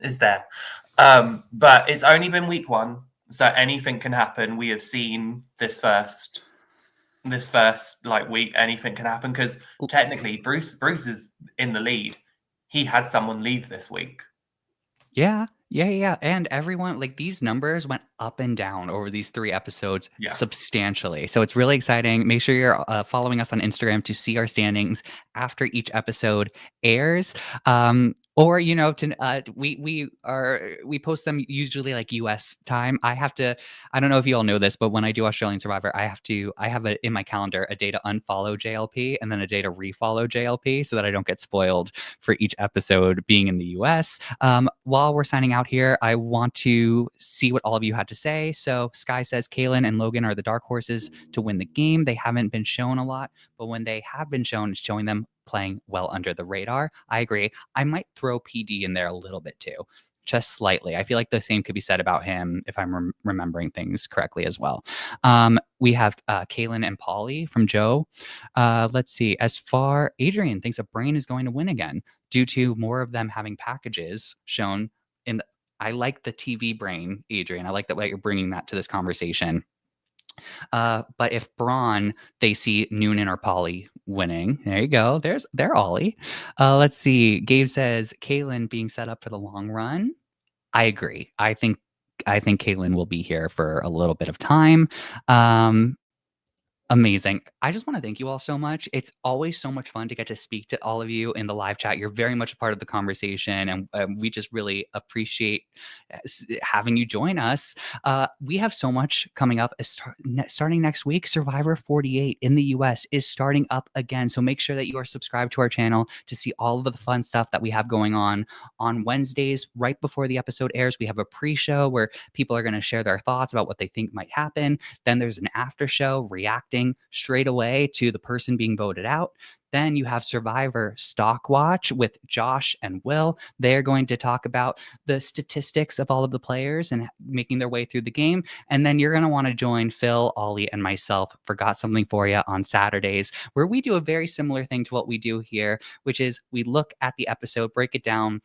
S2: is there. But it's only been week 1, so anything can happen. We have seen this first like week, anything can happen, because technically Bruce is in the lead. He had someone leave this week.
S1: Yeah. And everyone, like, these numbers went up and down over these 3 episodes substantially. So it's really exciting. Make sure you're following us on Instagram to see our standings after each episode airs. Or, you know, we post them usually like US time. I don't know if you all know this, but when I do Australian Survivor, I have in my calendar a day to unfollow JLP and then a day to refollow JLP, so that I don't get spoiled for each episode being in the US. While we're signing out here, I want to see what all of you had to say. So Sky says Kaylin and Logan are the dark horses to win the game. They haven't been shown a lot, but when they have been shown, it's showing them playing well under the radar. I agree. I might throw PD in there a little bit too, just slightly. I feel like the same could be said about him if I'm remembering things correctly as well. We have Kaylin and Paulie from Joe. Let's see. As far, Adrian thinks a Brain is going to win again due to more of them having packages shown in the, I like the TV Brain, Adrian. I like the way you're bringing that to this conversation. But if Brawn, they see Noonan or Paulie winning, there you go. They're Ollie. Let's see. Gabe says Kaylin being set up for the long run. I agree. I think Kaylin will be here for a little bit of time. Amazing. I just want to thank you all so much. It's always so much fun to get to speak to all of you in the live chat. You're very much a part of the conversation, and we just really appreciate having you join us. We have so much coming up. Starting next week, Survivor 48 in the US is starting up again. So make sure that you are subscribed to our channel to see all of the fun stuff that we have going on Wednesdays. Right before the episode airs, we have a pre-show where people are going to share their thoughts about what they think might happen. Then there's an after show reacting straight away to the person being voted out. Then you have Survivor Stock Watch with Josh and Will. They're going to talk about the statistics of all of the players and making their way through the game. And then you're going to want to join Phil, Ollie, and myself for Got Something For You on Saturdays, where we do a very similar thing to what we do here, which is we look at the episode, break it down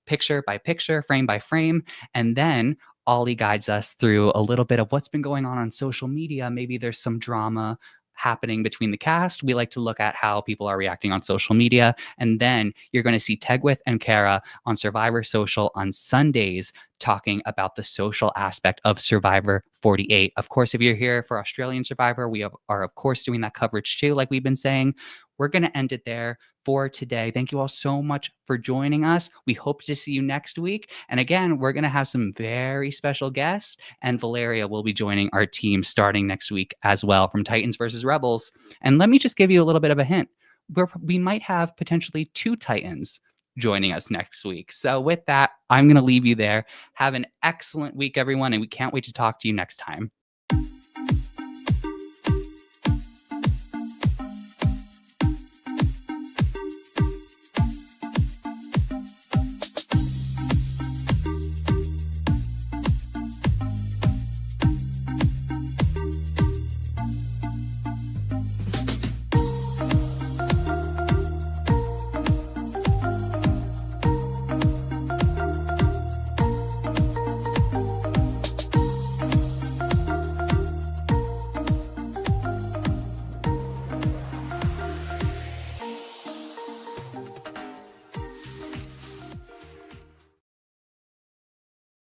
S1: picture by picture, frame by frame, and then Ollie guides us through a little bit of what's been going on social media. Maybe there's some drama happening between the cast. We like to look at how people are reacting on social media. And then you're going to see Tegwith and Kara on Survivor Social on Sundays talking about the social aspect of Survivor 48. Of course, if you're here for Australian Survivor, we are, of course, doing that coverage too, like we've been saying. We're going to end it there for today. Thank you all so much for joining us. We hope to see you next week. And again, we're going to have some very special guests, and Valeria will be joining our team starting next week as well from Titans versus Rebels. And let me just give you a little bit of a hint. We might have potentially 2 Titans joining us next week. So with that, I'm going to leave you there. Have an excellent week, everyone, and we can't wait to talk to you next time.